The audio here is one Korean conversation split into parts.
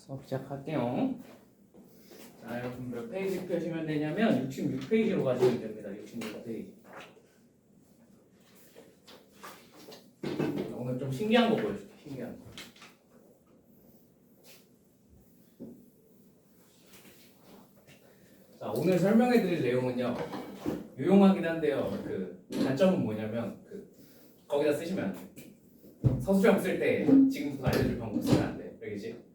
수업 시작할게요. 자, 여러분 몇 페이지 펴시면 되냐면 66페이지로 가시면 됩니다. 66페이지. 오늘 좀 신기한 거 보여줄게. 신기한 거. 자, 오늘 설명해드릴 내용은요. 유용하긴 한데요. 그 단점은 뭐냐면 거기다 쓰시면 안 돼. 서술형 쓸 때 지금부터 알려줄 방법 쓰면 안 돼. 알겠지?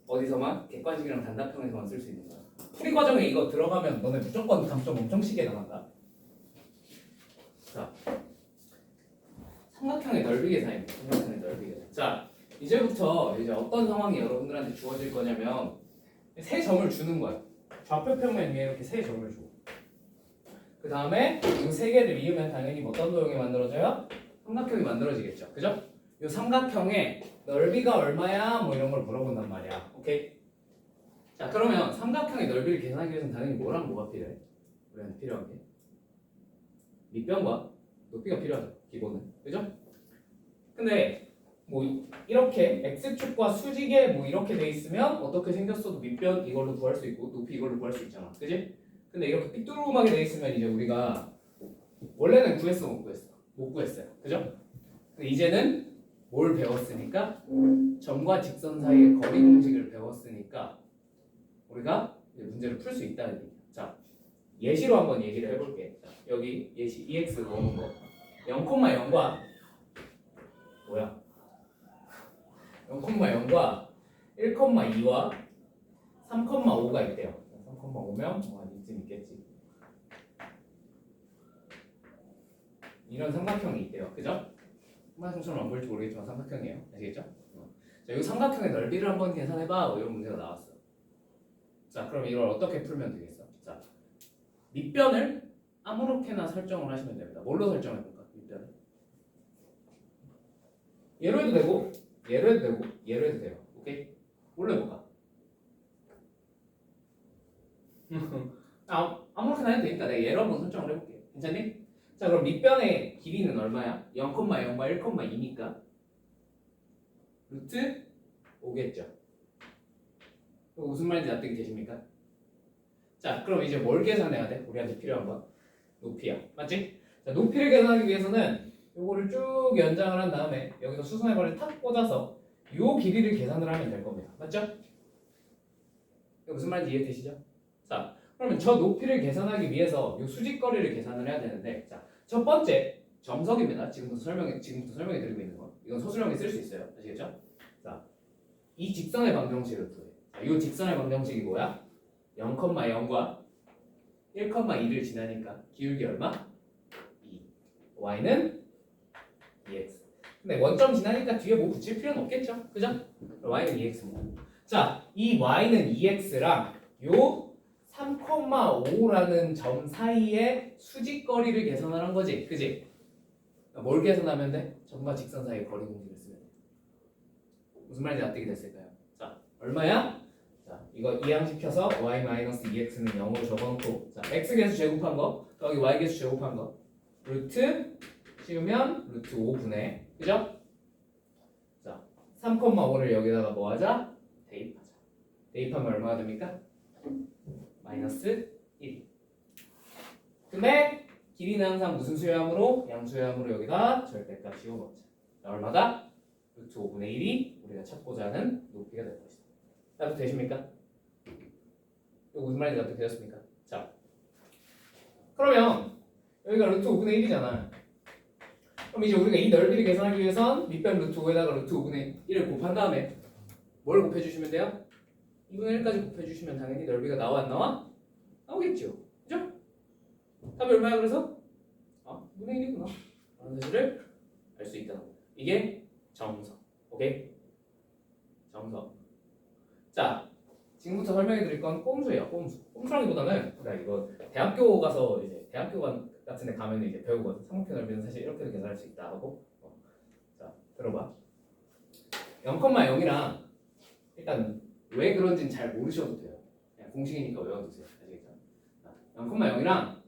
어디서만 객관식이랑 단답형에서만 쓸 수 있는 거야. 풀이 과정에 이거 들어가면 너네 무조건 감점 엄청 시게 나간다. 자, 삼각형의 넓이 계산입니다. 삼각형의 넓이 계산. 자, 이제부터 이제 어떤 상황이 여러분들한테 주어질 거냐면 세 점을 주는 거야. 좌표 평면 위에 이렇게 세 점을 줘. 그 다음에 이 세 개를 이으면 당연히 어떤 도형이 만들어져요? 삼각형이 만들어지겠죠. 그죠? 이 삼각형의 넓이가 얼마야? 뭐 이런 걸 물어본단 말이야. 오케이? 자, 그러면 삼각형의 넓이를 계산하기 위해서는 당연히 뭐랑 뭐가 필요해? 우리한테 필요한 게 밑변과 높이가 필요하죠. 기본은. 그죠? 근데 뭐 이렇게 x축과 수직에 뭐 이렇게 돼 있으면 어떻게 생겼어도 밑변 이걸로 구할 수 있고 높이 이걸로 구할 수 있잖아. 그지? 근데 이렇게 삐뚤음하게 돼 있으면 이제 우리가 원래는 구했어 못 구했어? 못 구했어요. 그죠? 근데 이제는 뭘 배웠으니까 점과 직선 사이의 거리 공식을 배웠으니까 우리가 이제 문제를 풀 수 있다는 얘기야. 자, 예시로 한번 얘기를 해볼게. 자, 여기 예시 EX 넣어놓은 거 0,0과 뭐야? 0,0과 1,2와 3,5가 있대요. 3,5면 한 이쯤 있겠지. 이런 삼각형이 있대요. 그죠? 삼각형처럼 안 보일지 모르겠지만 삼각형이에요. 아시겠죠? 자, 이 삼각형의 넓이를 한번 계산해봐. 뭐 이런 문제가 나왔어. 자, 그럼 이걸 어떻게 풀면 되겠어? 자, 밑변을 아무렇게나 설정을 하시면 됩니다. 뭘로 설정해볼까? 밑변을 얘로 해도 되고 얘로 해도 되고 얘로 해도 돼요. 오케이? 뭘로 해볼까? 아무렇게나 해도 되니까 내가 얘로 한번 설정을 해볼게. 괜찮니? 자, 그럼 밑변의 길이는 얼마야? 0,0과 1,2니까 루트 5겠죠. 무슨 말인지 납득이 되십니까? 자, 그럼 이제 뭘 계산해야 돼? 우리한테 필요한 건 높이야. 맞지? 자, 높이를 계산하기 위해서는 요거를 쭉 연장을 한 다음에 여기서 수선의 거리를 탁 꽂아서 요 길이를 계산을 하면 될 겁니다. 맞죠? 무슨 말인지 이해되시죠? 자, 그러면 저 높이를 계산하기 위해서 요 수직거리를 계산을 해야 되는데, 자, 첫 번째 정석입니다. 지금부터 설명해 드리고 있는 거. 이건 서술형에 쓸 수 있어요. 아시겠죠? 자, 이 직선의 방정식을 구해. 자, 이 직선의 방정식이 뭐야? 0,0과 1,2를 지나니까 기울기 얼마? 2. y는 2x. 근데 원점 지나니까 뒤에 뭐 붙일 필요는 없겠죠? 그죠? y는 2x입니다. 자, 이 y는 2x랑 요 3,5라는 점 사이의 수직거리를 계산을 한 거지. 그지? 뭘 계산하면 돼? 점과 직선 사이의 거리 공식을 쓰면 돼. 무슨 말인지 납득이 됐을까요? 자, 얼마야? 자, 이거 이항시켜서 y-2x는 0으로 적어놓고, 자, x 계수 제곱한 거 더하기 y 계수 제곱한 거 루트 씌우면 루트 5분의, 그죠? 자, 3,5를 여기다가 뭐 하자? 대입하자. 대입하면 얼마가 됩니까? 마이너스 1. 근데 길이는 항상 무슨 수열함으로? 양수열함으로 여기다 절대값 씌워넣자. 자, 얼마다? 루트 5분의 1이 우리가 찾고자 하는 높이가 될 것이다. 납득 되십니까? 이거 무슨 말인지 납득 되셨습니까? 자, 그러면 여기가 루트 5분의 1이잖아. 그럼 이제 우리가 이 넓이를 계산하기 위해선 밑변 루트 5에다가 루트 5분의 1을 곱한 다음에 뭘 곱해주시면 돼요? 2분의 1까지 곱해주시면 당연히 넓이가 나와 안 나와? 나오겠죠. 그죠? 답이 얼마야 그래서? 2분의 1이구나 라는 사실을 알 수 있다는 겁니다. 이게 정석. 오케이? 정석. 자, 지금부터 설명해 드릴 건 꼼수예요. 꼼수라기보다는 그래, 이거 대학교 가서 이제 대학교 같은 데 가면 이제 배우거든. 삼각형 넓이는 사실 이렇게도 계산할 수 있다 하고. 자, 들어봐. 0,0이랑 일단 왜 그런지는 잘 모르셔도 돼요. 그냥 공식이니까 외워두세요. 아시겠죠? 0,0이랑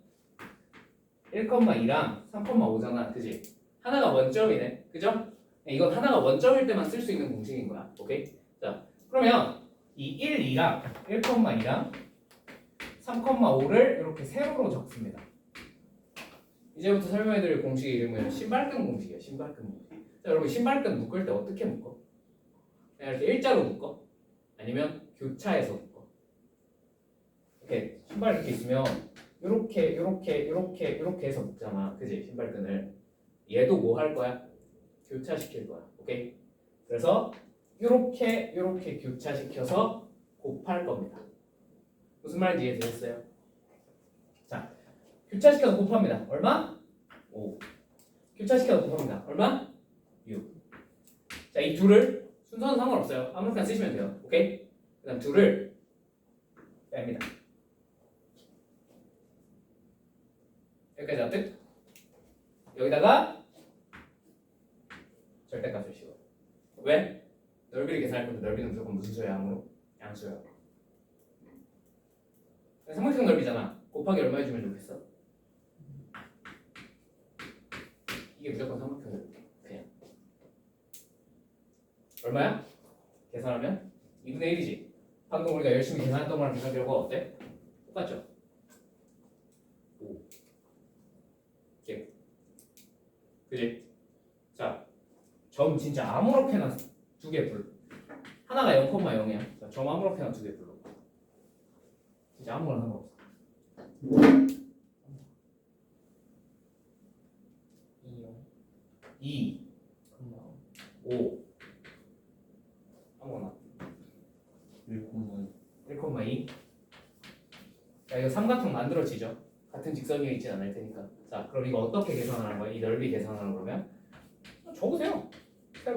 1,2랑 3,5잖아. 그지? 하나가 원점이네. 그죠? 이건 하나가 원점일 때만 쓸 수 있는 공식인 거야. 오케이? 자, 그러면 이 1, 2랑 1,2랑 3,5를 이렇게 세로로 적습니다. 이제부터 설명해드릴 공식 이름은 신발끈 공식이에요. 신발끈 공식. 자, 여러분 신발끈 묶을 때 어떻게 묶어? 그냥 이렇게 일자로 묶어? 아니면 교차해서 묶어? 이렇게 신발 이렇게 있으면 이렇게 해서 묶잖아. 그지? 신발끈을. 얘도 뭐 할 거야? 교차시킬 거야. 오케이? 그래서 이렇게 교차시켜서 곱할 겁니다. 무슨 말인지 이해되셨어요? 자, 교차시켜서 곱합니다. 얼마? 5. 교차시켜서 곱합니다. 얼마? 6. 자, 이 둘을 순서는 상관없어요. 아무렇게나 쓰시면 돼요. 오케이? 그 다음 둘을 뺍니다. 여기까지 납득? 여기다가 절대값을 씌워. 왜? 넓이를 계산할 건데 넓이는 무조건 무슨 수야? 양으로? 양수야. 삼각형 넓이잖아. 곱하기 얼마 해주면 좋겠어? 이게 무조건 삼각형 넓이. 그냥. 얼마야? 계산하면 2분의 1이지. 방금 우리가 열심히 계산했던 거랑 계산 결과가 어때? 똑같죠? 5. 그지? 자, 점 진짜 아무렇게나 두 개 불러. 하나가 0,0이야. 자, 점 아무렇게나 두 개 불러. 진짜 아무거나 상관없어. 2, 5 아무거나 1,2. 자, 이거 삼각형 만들어지죠? 같은 직선 위에 있진 않을 테니까. 자, 그럼 이거 어떻게 계산하는 거야? 이 넓이 계산하는 거면 적으세요. 새로.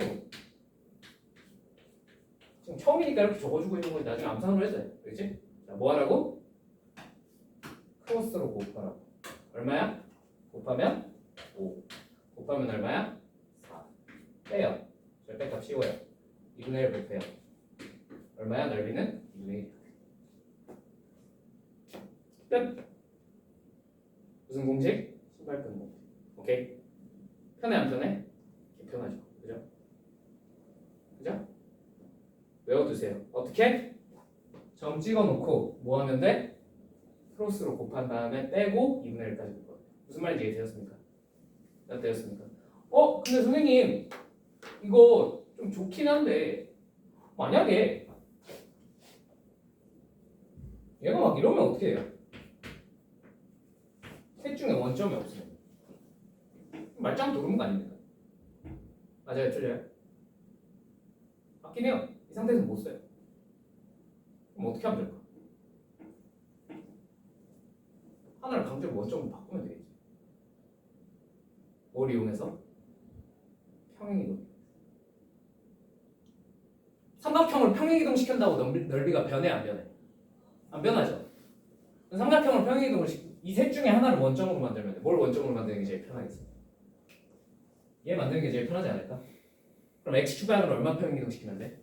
지금 처음이니까 이렇게 적어주고 있는 거지. 나중에 암산으로 해도 돼. 그렇지? 자, 뭐 하라고? 크로스로 곱하라고. 얼마야? 곱하면 5. 곱하면 얼마야? 4. 빼요. 절대값 씌워요. 2분의 1 곱해요. 얼마야? 넓이는 2분의 1. 끝. 무슨 공식? 신발끈 공식. 오케이? 편해 안 편해? 편하죠. 그죠? 그죠? 외워두세요. 어떻게? 점 찍어놓고 뭐 하면 돼? 크로스로 곱한 다음에 빼고 2분의 1까지 곱해요. 무슨 말인지 이해되셨습니까? 되었습니까? 근데 선생님 이거 좀 좋긴 한데 만약에 얘가 막 이러면 어떻게 해요? 셋 중에 원점이 없으면 말짱 도루묵 아닙니까? 맞아요? 틀려요? 맞긴 해요. 이 상태에서 못 써요. 그럼 어떻게 하면 될까? 하나를 강제로 원점으로 바꾸면 되겠지. 뭘 이용해서? 평행이동. 삼각형을 평행이동 시킨다고 넓이가 변해 안 변해? 안 변하죠. 삼각형을 평행이동을 이 셋 중에 하나를 원점으로 만들면 돼. 뭘 원점으로 만드는 게 제일 편하겠어? 얘 만드는 게 제일 편하지 않을까? 그럼 x축방으로 얼마 평행이동 시키면 돼?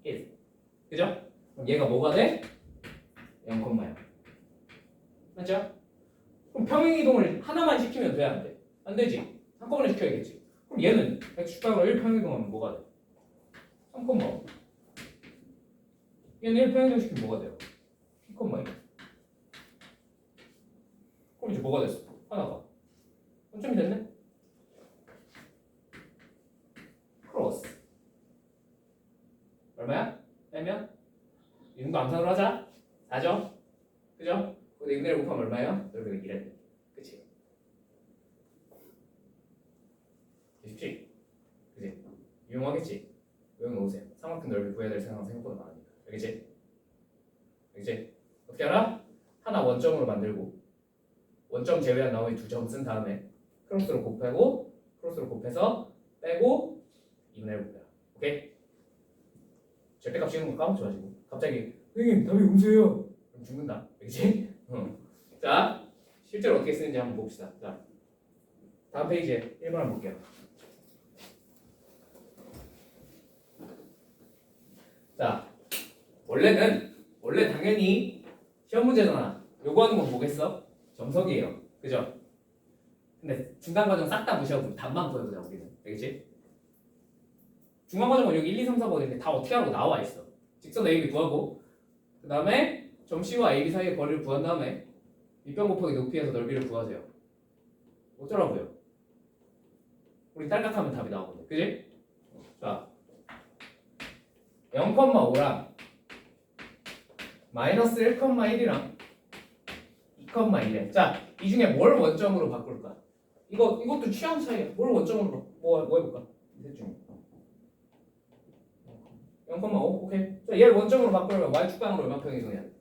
1. 그죠? 그럼 얘가 뭐가 돼? 0,0. 맞죠? 그럼 평행이동을 하나만 시키면 돼? 안 돼? 안 되지. 한꺼번에 시켜야겠지. 그럼 얘는 x축방으로 1 평행이동하면 뭐가 돼? 3,5. 얘는 1 평행이동 시키면 뭐가 돼요? 2,2. 그럼 이제 뭐가 됐어? 하나가 원점이 됐네? 크로스 얼마야? 빼면? 이런 거 암산으로 하자. 4죠? 그죠? 근데 2분의 1 곱하면 얼마예요? 넓이가 2래. 그치? 쉽지? 그치? 유용하겠지? 외워놓으세요. 삼각형 넓이 구해야 될 상황 생각보다 많으니까. 알겠지? 알겠지? 어떻게 알아? 하나 원점으로 만들고 원점 제외한 나머지 두 점 쓴 다음에 크로스로 곱하고 크로스로 곱해서 빼고 2분의 1 곱해라. 오케이? 절대값 씌우는 거 까먹지 마시고 갑자기 선생님 답이 음수예요. 그럼 죽는다. 알겠지? 자, 실제로 어떻게 쓰는지 한번 봅시다. 자, 다음 페이지에 1번 한번 볼게요. 자, 원래 당연히 시험 문제잖아. 요구하는 건 뭐겠어? 정석이에요. 그죠? 근데 중간 과정 싹 다 무시하고 답만 보여보자 우리는. 알겠지? 중간 과정은 여기 1, 2, 3, 4번 이렇게 다 어떻게 하라고 나와 있어. 직선 AB 구하고 그 다음에 점 C와 AB 사이의 거리를 구한 다음에 밑변 곱하기 높이에서 넓이를 구하세요. 어쩌라고요? 우리 딸깍하면 답이 나오거든. 그지? 자, 0,5랑 마이너스 1,1이랑 2,1에 자, 이 중에 뭘 원점으로 바꿀까? 이것도 취향 차이야. 뭘 원점으로 뭐 해볼까? 이 셋 중에 0,5 오케이. 자, 얘를 원점으로 바꾸려면 y축방으로 얼마큼 이동해야 돼?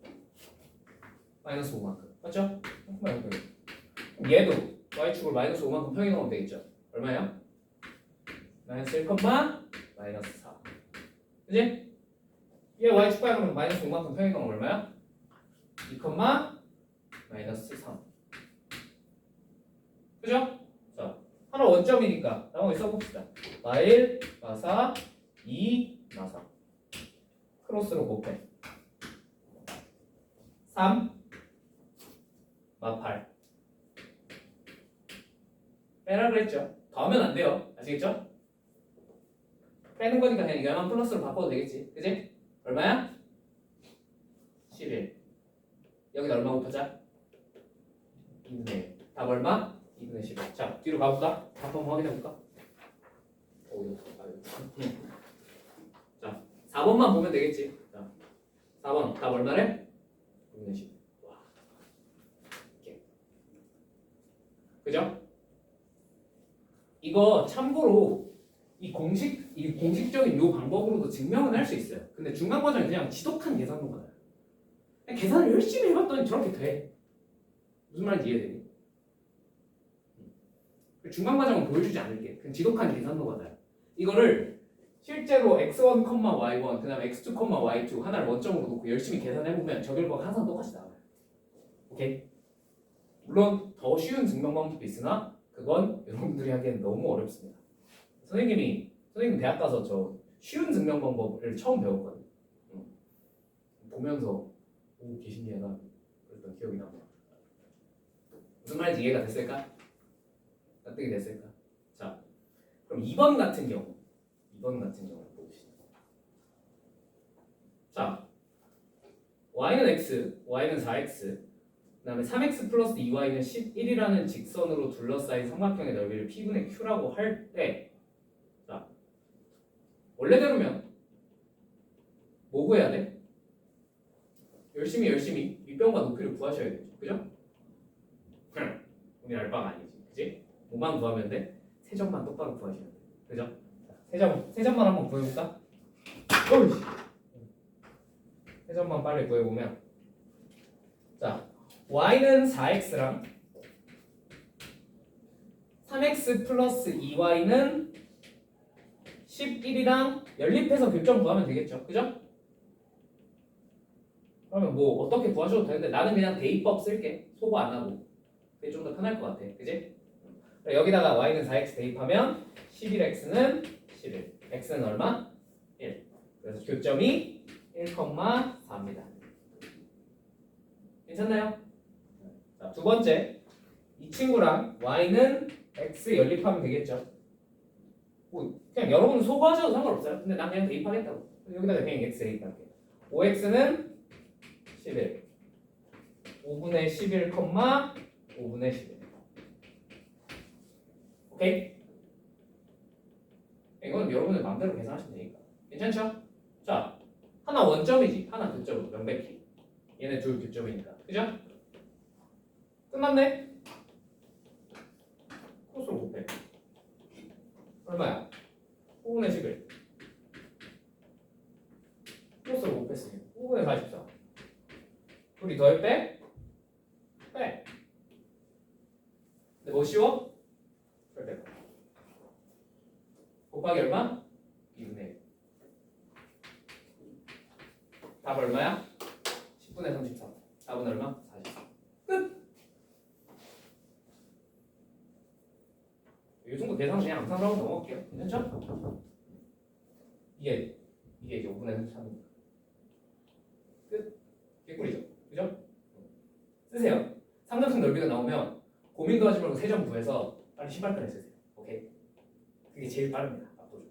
마이너스 5만큼 맞죠? 0,5 얘도 y축을 마이너스 5만큼 평행하면 되겠죠? 얼마야? 마이너스 1, 마이너스 4 그지? 얘 y축방으로 마이너스 5만큼 평행하면 얼마야? 2, 마이너스 3 그죠? 자, 하나 원점이니까 나머지 써봅시다. 마1, 마4, 2, 마3 크로스로 곱해 3, 마8 빼라 그랬죠? 더하면 안 돼요. 아시겠죠? 빼는 거니까 그냥 이거만 플러스로 바꿔도 되겠지. 그지? 얼마야? 11 여기다 얼마 곱하자? 2분의 1 답 얼마? 2분의 11 자, 뒤로 가볼까? 답 한번 확인해볼까? 자, 4번만 보면 되겠지. 자, 4번 답 얼마래? 2분의 11 와. 이렇게. 그죠? 이거 참고로 이 공식적인 요 방법으로도 증명은 할 수 있어요. 근데 중간 과정이 그냥 지독한 계산도가 나요. 그냥 계산을 열심히 해봤더니 저렇게 돼. 무슨 말인지 이해되니? 중간 과정은 보여주지 않을게. 그냥 지독한 계산도가 나요. 이거를 실제로 x1, y1, 그 다음에 x2, y2 하나를 원점으로 놓고 열심히 계산해보면 저 결과가 항상 똑같이 나와요. 오케이? 물론 더 쉬운 증명 방법도 있으나 그건 여러분들이 하기엔 너무 어렵습니다. 선생님 대학 가서 저 쉬운 증명 방법을 처음 배웠거든요. 보면서 오 계신이야 그랬던 기억이 납니다. 무슨 말인지 이해가 됐을까? 납득이 됐을까? 자, 그럼 2번 같은 경우 보시죠. 자, y는 x, y는 4x, 그 다음에 3x 플러스 2y는 11이라는 직선으로 둘러싸인 삼각형의 넓이를 p분의 q라고 할 때, 자, 원래대로면 뭐 구해야 돼? 열심히 윗변과 높이를 구하셔야겠죠. 그죠? 우리 알바가 아니지. 그지? 뭐만 구하면 돼? 세점만 똑바로 구하셔야 돼. 그죠? 세점만 한번 구해볼까? 어이씨. 세점만 빨리 구해보면 자, y는 4x랑 3x 플러스 2y는 11이랑 연립해서 교점 구하면 되겠죠. 그죠? 그러면 뭐 어떻게 구하셔도 되는데 나는 그냥 대입법 쓸게. 소거 안 하고. 그게 좀 더 편할 것 같아. 그지? 여기다가 y는 4x 대입하면 11x는 11. x는 얼마? 1. 그래서 교점이 1,4입니다. 괜찮나요? 자, 두 번째. 이 친구랑 y는 x 연립하면 되겠죠. 뭐 그냥 여러분 소거하셔도 상관없어요. 근데 난 그냥 대입하겠다고. 여기다가 그냥 x 대입할게. 5x는 11. 5분의 11, 5분의 11. 오케이? 이건 여러분의 마음대로 계산하시면 되니까. 괜찮죠? 자, 하나 원점이지. 하나 교점으로 명백히. 얘네 둘 교점이니까. 그죠? 끝났네? 코스로 곱해. 얼마야? 5분의 11. 코스로 곱했으니 5분의 44. 둘이 더해 빼? 빼. 근데 뭐 쉬워? 절대. 곱하기 얼마? 2분의 1. 답 얼마야? 10분의 33. 답은 얼마? 44. 끝! 이 정도 계산 그냥 암산을 하고 넘어갈게요. 괜찮죠? 이게 이제 5분의 33입니다. 끝! 개꿀이죠? 그죠? 쓰세요. 삼각형 넓이가 나오면 고민도 하지 말고 세점 구해서 빨리 신발끈을 쓰세요. 오케이? 그게 제일 빠릅니다. 압도적으로.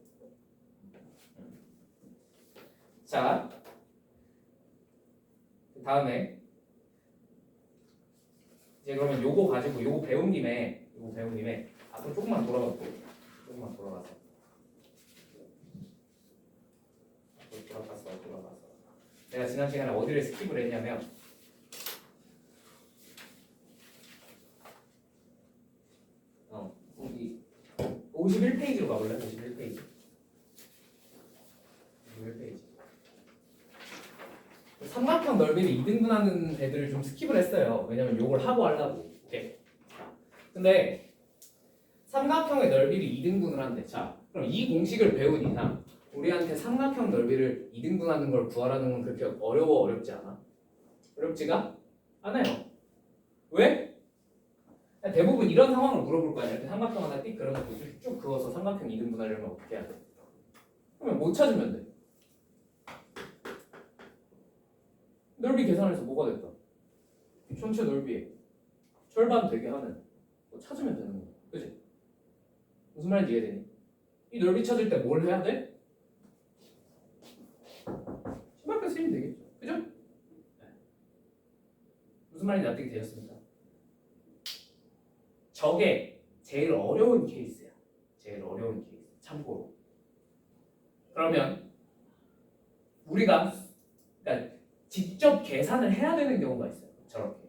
자, 다음에 이제 그러면 요거 가지고 요거 배운 김에 앞으로 조금만 돌아가서 내가 지난 시간에 어디를 스킵을 했냐면 여기 51페이지로 가볼래? 51페이지 삼각형 넓이를 2등분하는 애들을 좀 스킵을 했어요. 왜냐면 요걸 하고 하려고. 오케이. 근데 삼각형의 넓이를 2등분을 한대. 자, 그럼 이 공식을 배운 이상 우리한테 삼각형 넓이를 2등분하는 걸 구하라는 건 그렇게 어렵지 않아? 어렵지가 않아요. 왜? 대부분 이런 상황을 물어볼 거 아니야. 이렇게 삼각형 하나 띡 그려놓고 쭉 그어서 삼각형 2등분하려면 어떻게 해야 돼? 그러면 못 찾으면 돼. 넓이 계산해서 뭐가 됐다? 전체 넓이에 절반 되게 하는 뭐 찾으면 되는 거야. 그치? 무슨 말인지 이해되니? 이 넓이 찾을 때 뭘 해야 돼? 신발끈 쓰면 되겠죠. 그죠? 네. 무슨 말인지 납득이 되셨습니까? 저게 제일 어려운 케이스야. 제일 어려운 케이스. 참고로. 그러면 우리가 그러니까 직접 계산을 해야 되는 경우가 있어요. 저렇게.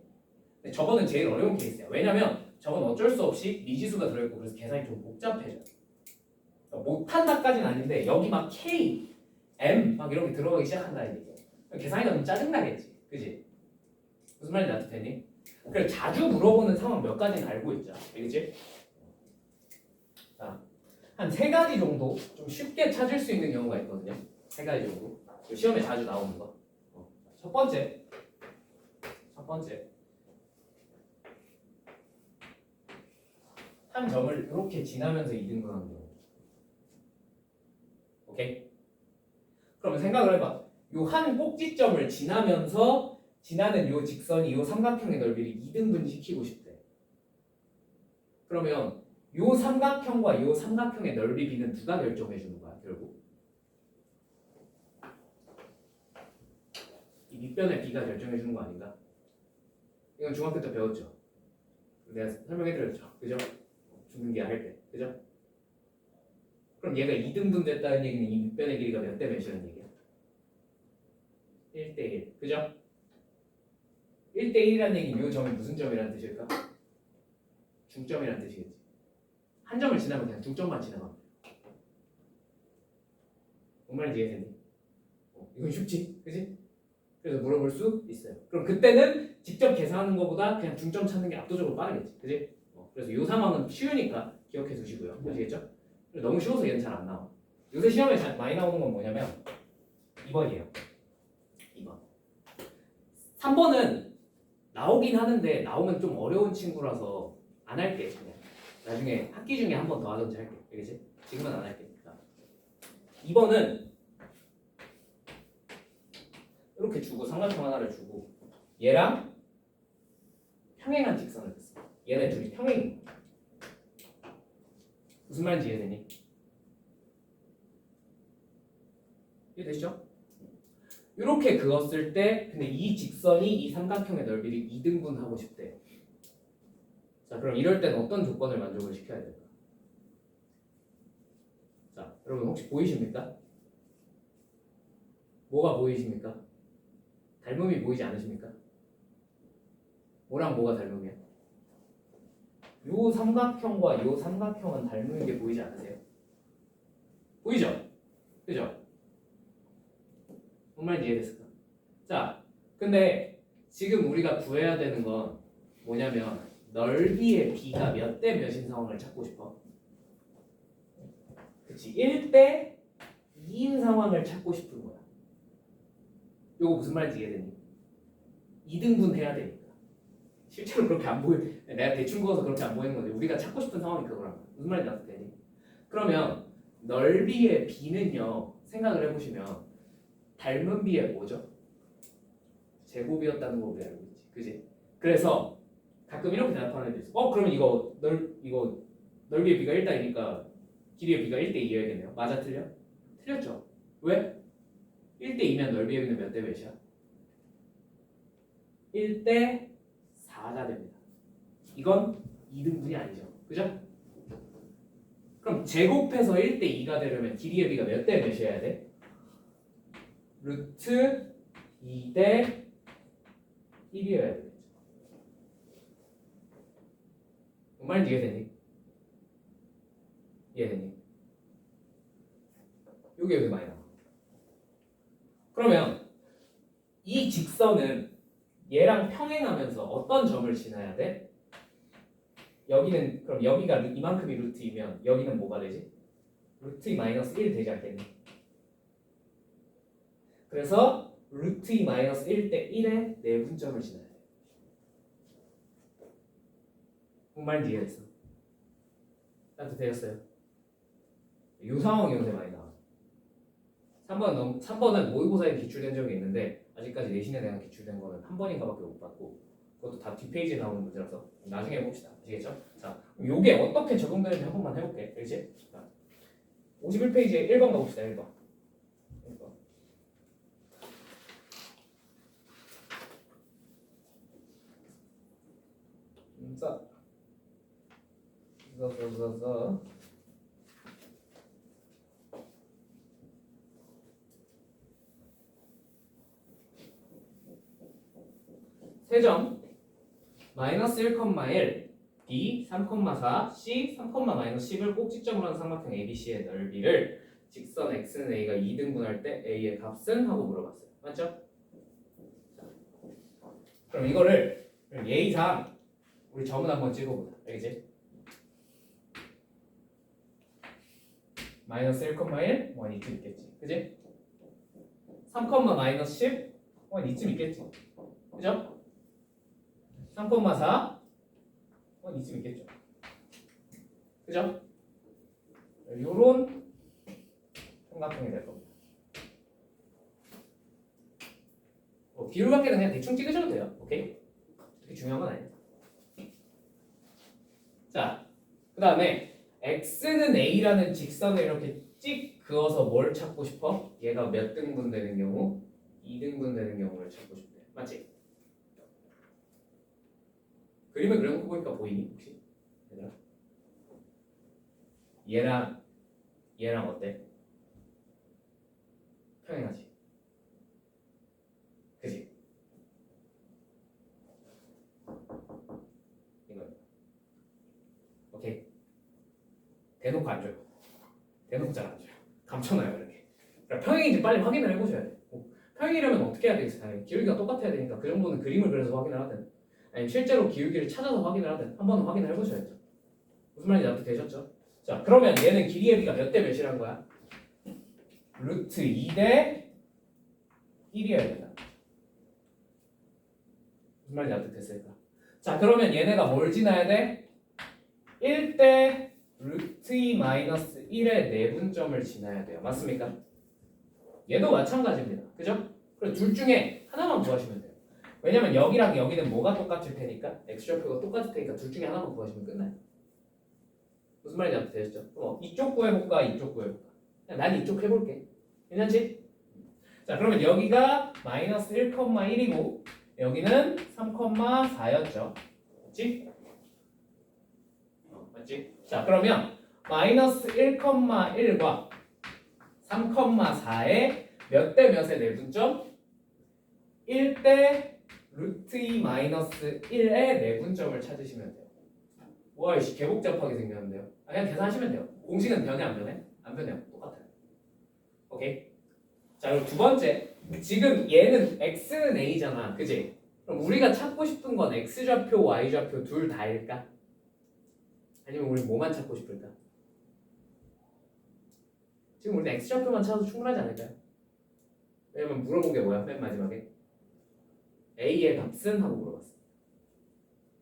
근데 저거는 제일 어려운 케이스야. 왜냐면 저건 어쩔 수 없이 미지수가 들어있고 그래서 계산이 좀 복잡해져. 못한다까지는 아닌데 여기 막 K, M 막 이런 게 들어가기 시작한다 이게. 계산이가 좀 짜증나겠지. 그지? 무슨 말인지 납득되니? 그래 자주 물어보는 상황 몇 가지는 알고 있죠. 알겠지? 자, 한 3가지 정도 좀 쉽게 찾을 수 있는 경우가 있거든요. 3가지 정도. 시험에 자주 나오는 거. 첫 번째. 한 점을 이렇게 지나면서 2등분하는 경우. 오케이? 그러면 생각을 해봐. 요 한 꼭지점을 지나면서 지나는 요 직선이 요 삼각형의 넓이를 2등분 시키고 싶대. 그러면 요 삼각형과 요 삼각형의 넓이 비는 누가 결정해 주는 거야, 결국? 이 밑변의 비가 결정해 주는 거 아닌가? 이건 중학교 때 배웠죠. 내가 설명해 드렸죠. 그죠? 중등기하 할 때. 그죠? 그럼 얘가 2등분 됐다는 얘기는 이 밑변의 길이가 몇 대 몇이라는 얘기야? 1대1. 그죠? 1대1이라는 얘기는 이 점이 무슨 점이라는 뜻일까? 중점이라는 뜻이겠지. 한 점을 지나면 그냥 중점만 지나가면 돼. 뭔 말인지 이해되니? 이건 쉽지? 그지? 그래서 물어볼 수 있어요. 그럼 그때는 직접 계산하는 것보다 그냥 중점 찾는 게 압도적으로 빠르겠지. 그지? 그래서 이 상황은 쉬우니까 기억해 두시고요. 아시겠죠? 너무 쉬워서 얘는 잘 안 나와. 요새 시험에 많이 나오는 건 뭐냐면 2번이에요. 2번. 3번은 나오긴 하는데 나오면 좀 어려운 친구라서 안 할게. 그냥. 나중에 학기 중에 한 번 더 하든지 할게. 알겠지? 지금은 안 할게. 2번은 이렇게 주고 삼각형 하나를 주고 얘랑 평행한 직선을 뺐어. 얘네 둘이 평행인 거야. 무슨 말인지 이해되니? 이해되시죠? 이렇게 그었을 때 근데 이 직선이 이 삼각형의 넓이를 2등분 하고 싶대. 자, 그럼 이럴 땐 어떤 조건을 만족을 시켜야 될까? 자, 여러분 혹시 보이십니까? 뭐가 보이십니까? 닮음이 보이지 않으십니까? 뭐랑 뭐가 닮음이야? 요 삼각형과 요 삼각형은 닮은 게 보이지 않으세요? 보이죠? 그죠? 뭔 말인지 이해됐을까? 자, 근데 지금 우리가 구해야 되는 건 뭐냐면 넓이의 비가 몇 대 몇인 상황을 찾고 싶어. 그치? 1대 2인 상황을 찾고 싶은 거야. 요거 무슨 말인지 이해되니? 2등분 해야 되니까. 실제로 그렇게 안 보이. 내가 대충 그어서 그렇게 안 보이는 건데 우리가 찾고 싶은 상황이 그거란 말이야. 무슨 말인지 납득되니? 그러면 넓이의 비는요. 생각을 해보시면 닮은 비의 뭐죠? 제곱이었다는 거 우리 알고 있지. 그지? 그래서 가끔 이렇게 대답하는 애들 있어. 그러면 이거 넓이의 비가 1대2니까 길이의 비가 1대2여야겠네요. 맞아 틀려? 틀렸죠. 왜? 1대2면 넓이의 비는 몇 대 몇이야? 1대 4가 됩니다. 이건 2등분이 아니죠. 그죠? 그럼 제곱해서 1대 2가 되려면 길이의 비가 몇 대 몇이어야 돼? 루트 2대 1이어야 되겠죠. 뭔 말인지 이해되니? 이해되니? 요게 왜 많이 나와? 그러면 이 직선은 얘랑 평행하면서 어떤 점을 지나야 돼? 여기는 그럼 여기가 이만큼이 루트이면 여기는 뭐가 되지? 루트 2 마이너스 1 되지 않겠니? 그래서 루트 2 마이너스 1대 1의 내분점을 지나야 돼. 뭔 말인지 이해했어? 따뜻해졌어요? 이 상황이 요새 많이 나와. 3번은 모의고사에 기출된 적이 있는데 아직까지 내신에 대한 기출된 거는 한 번인가밖에 못 봤고 그것도 다 뒷페이지에 나오는 문제라서 나중에 해봅시다. 아시겠죠? 자, 요게 어떻게 적용되는지 한 번만 해볼게. 알지? 자, 51페이지에 1번 가봅시다. 1번. 자, 세점 마이너스 1,1 B 3,4 C 3,-10을 꼭지점으로 한 삼각형 ABC의 넓이를 직선 x는 a가 2등분할 때 a의 값은? 하고 물어봤어요. 맞죠? 자, 그럼 이거를 예의상 우리 점은 한번 찍어보자. 알겠지? 마이너스 1,1 원 이쯤 있겠지. 그지? 3, 마이너스 10 원 이쯤 있겠지. 그죠? 3,4 이쯤 있겠죠. 그죠? 요런 삼각형이 될 겁니다. 비율관계는 그냥 대충 찍으셔도 돼요. 오케이? 그렇게 중요한 건 아니에요. 자, 그 다음에 x는 a라는 직선을 이렇게 찍 그어서 뭘 찾고 싶어? 얘가 몇 등분 되는 경우? 2등분 되는 경우를 찾고 싶대. 맞지? 그림을 그려놓고 보니까 보이니? 혹시? 얘들아? 얘랑 어때? 평행하지? 그지? 이거 오케이. 대놓고 안 줘요. 대놓고 잘 안 줘요. 감춰놔요 이렇게. 그러니까 평행인지 빨리 확인을 해보셔야 돼. 평행이라면 어떻게 해야 되겠어요? 기울기가 똑같아야 되니까 그 정도는 그림을 그려서 확인을 하든 아니면 실제로 기울기를 찾아서 확인을 하든 한 번은 확인을 해보셔야죠. 무슨 말인지 납득되셨죠? 자, 그러면 얘는 길이의 비가 몇 대 몇이란 거야? 루트 2대 1이어야 된다. 무슨 말인지 납득됐을까? 자, 그러면 얘네가 뭘 지나야 돼? 1대 루트 2 마이너스 1의 내분점을 지나야 돼요. 맞습니까? 얘도 마찬가지입니다. 그죠? 그래서 둘 중에 하나만 구하시면 돼요. 왜냐면 여기랑 여기는 뭐가 똑같을 테니까 x좌표가 똑같을 테니까 둘 중에 하나만 구하시면 끝나요. 무슨 말인지 납득되셨죠? 이쪽 구해볼까? 이쪽 구해볼까? 난 이쪽 해볼게. 괜찮지? 자, 그러면 여기가 마이너스 1,1이고 여기는 3,4였죠. 맞지? 맞지? 자, 그러면 마이너스 1,1과 3,4의 몇 대 몇의 내분점? 1대 루트 2 마이너스 1의 내분점을 찾으시면 돼요. 와, 이씨 개복잡하게 생겼는데요. 그냥 계산하시면 돼요. 공식은 변해 안 변해? 안 변해요. 똑같아요. 오케이? 자, 그럼 두 번째. 지금 얘는 x는 a잖아. 그지? 그럼 우리가 찾고 싶은 건 x좌표, y좌표 둘 다일까? 아니면 우리 뭐만 찾고 싶을까? 지금 우리는 x좌표만 찾아도 충분하지 않을까요? 왜냐면 물어본 게 뭐야? 맨 마지막에 a의 값은? 하고 물어봤어.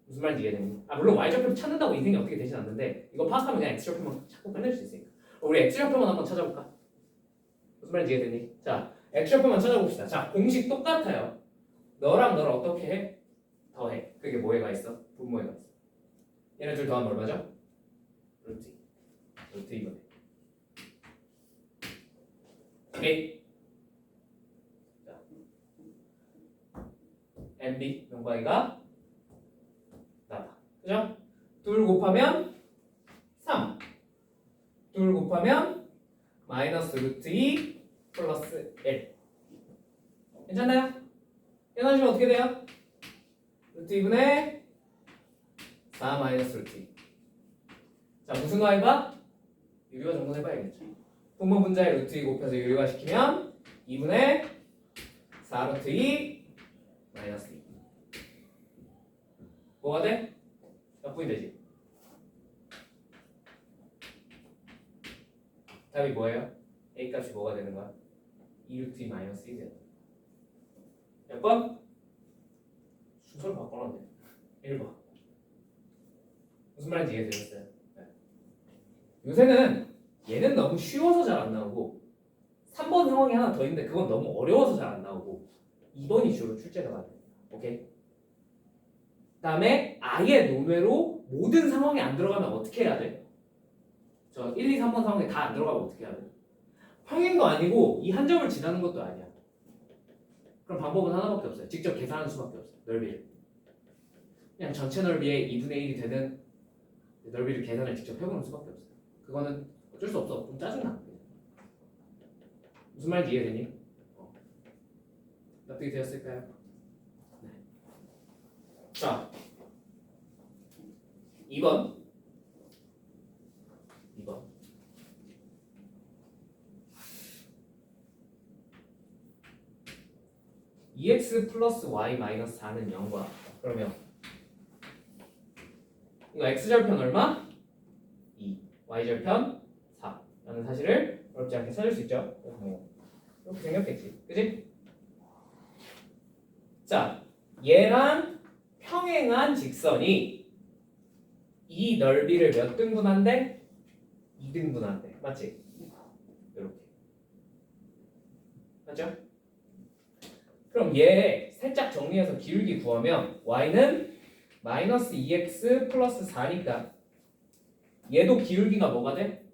무슨 말인지 이해되니? 물론 y좌표 찾는다고 인생이 어떻게 되진 않는데 이거 파악하면 그냥 x좌표만 찾고 끝낼 수 있으니까 우리 x좌표만 한번 찾아볼까? 무슨 말인지 이해되니? 자, x좌표만 찾아봅시다. 자, 공식 똑같아요. 너랑 너를 어떻게 해? 더해. 그게 뭐에가 있어? 분모에가 있어. 얘네 둘 더하면 얼마죠? 루트 2분의 오케이? 자, MB 명과 A가 나다. 그죠? 둘 곱하면 3. 둘 곱하면 마이너스 루트 2 플러스 1. 괜찮나요? 계산하시면 어떻게 돼요? 루트 2분의 4 마이너스 루트 2. 자, 무슨 y가? 유리화 정돈해봐야겠죠. 분모 분자에 루트 2 곱해서 유리화 시키면 2분의 4 루트 2 마이너스 2. 뭐가 돼? 약분이 되지. 답이 뭐예요? A 값이 뭐가 되는 거야? 2 루트 2 마이너스 1이 되는 거야. 몇 번? 순서를 바꿔놨네. 1번. 무슨 말인지 이해되셨어요? 네. 요새는 얘는 너무 쉬워서 잘 안 나오고 3번 상황이 하나 더 있는데 그건 너무 어려워서 잘 안 나오고 2번이 주로 출제가 많아요. 오케이? 다음에 아예 논외로 모든 상황이 안 들어가면 어떻게 해야 돼? 저 1, 2, 3번 상황에 다 안 들어가면 어떻게 해야 돼? 평행도 아니고 이 한 점을 지나는 것도 아니야. 그럼 방법은 하나밖에 없어요. 직접 계산하는 수밖에 없어요. 넓이를. 그냥 전체 넓이의 2분의 1이 되는 넓이를 계산을 직접 해보는 수밖에 없어요. 그거는 어쩔 수 없어. 좀 짜증나. 무슨 말인지 이해되니? 납득이 되었을까요? 네. 자, 2번. 2번. EX 플러스 Y 마이너스 4는 0과 그러면 이거 X절편 얼마? 2 Y절편 4 라는 사실을 어렵지 않게 찾을 수 있죠. 이렇게 생겼겠지. 그치? 자, 얘랑 평행한 직선이 이 넓이를 몇 등분한대? 2등분한대. 맞지? 이렇게. 맞죠? 그럼 얘 살짝 정리해서 기울기 구하면 y는 마이너스 2x 플러스 4니까 얘도 기울기가 뭐가 돼?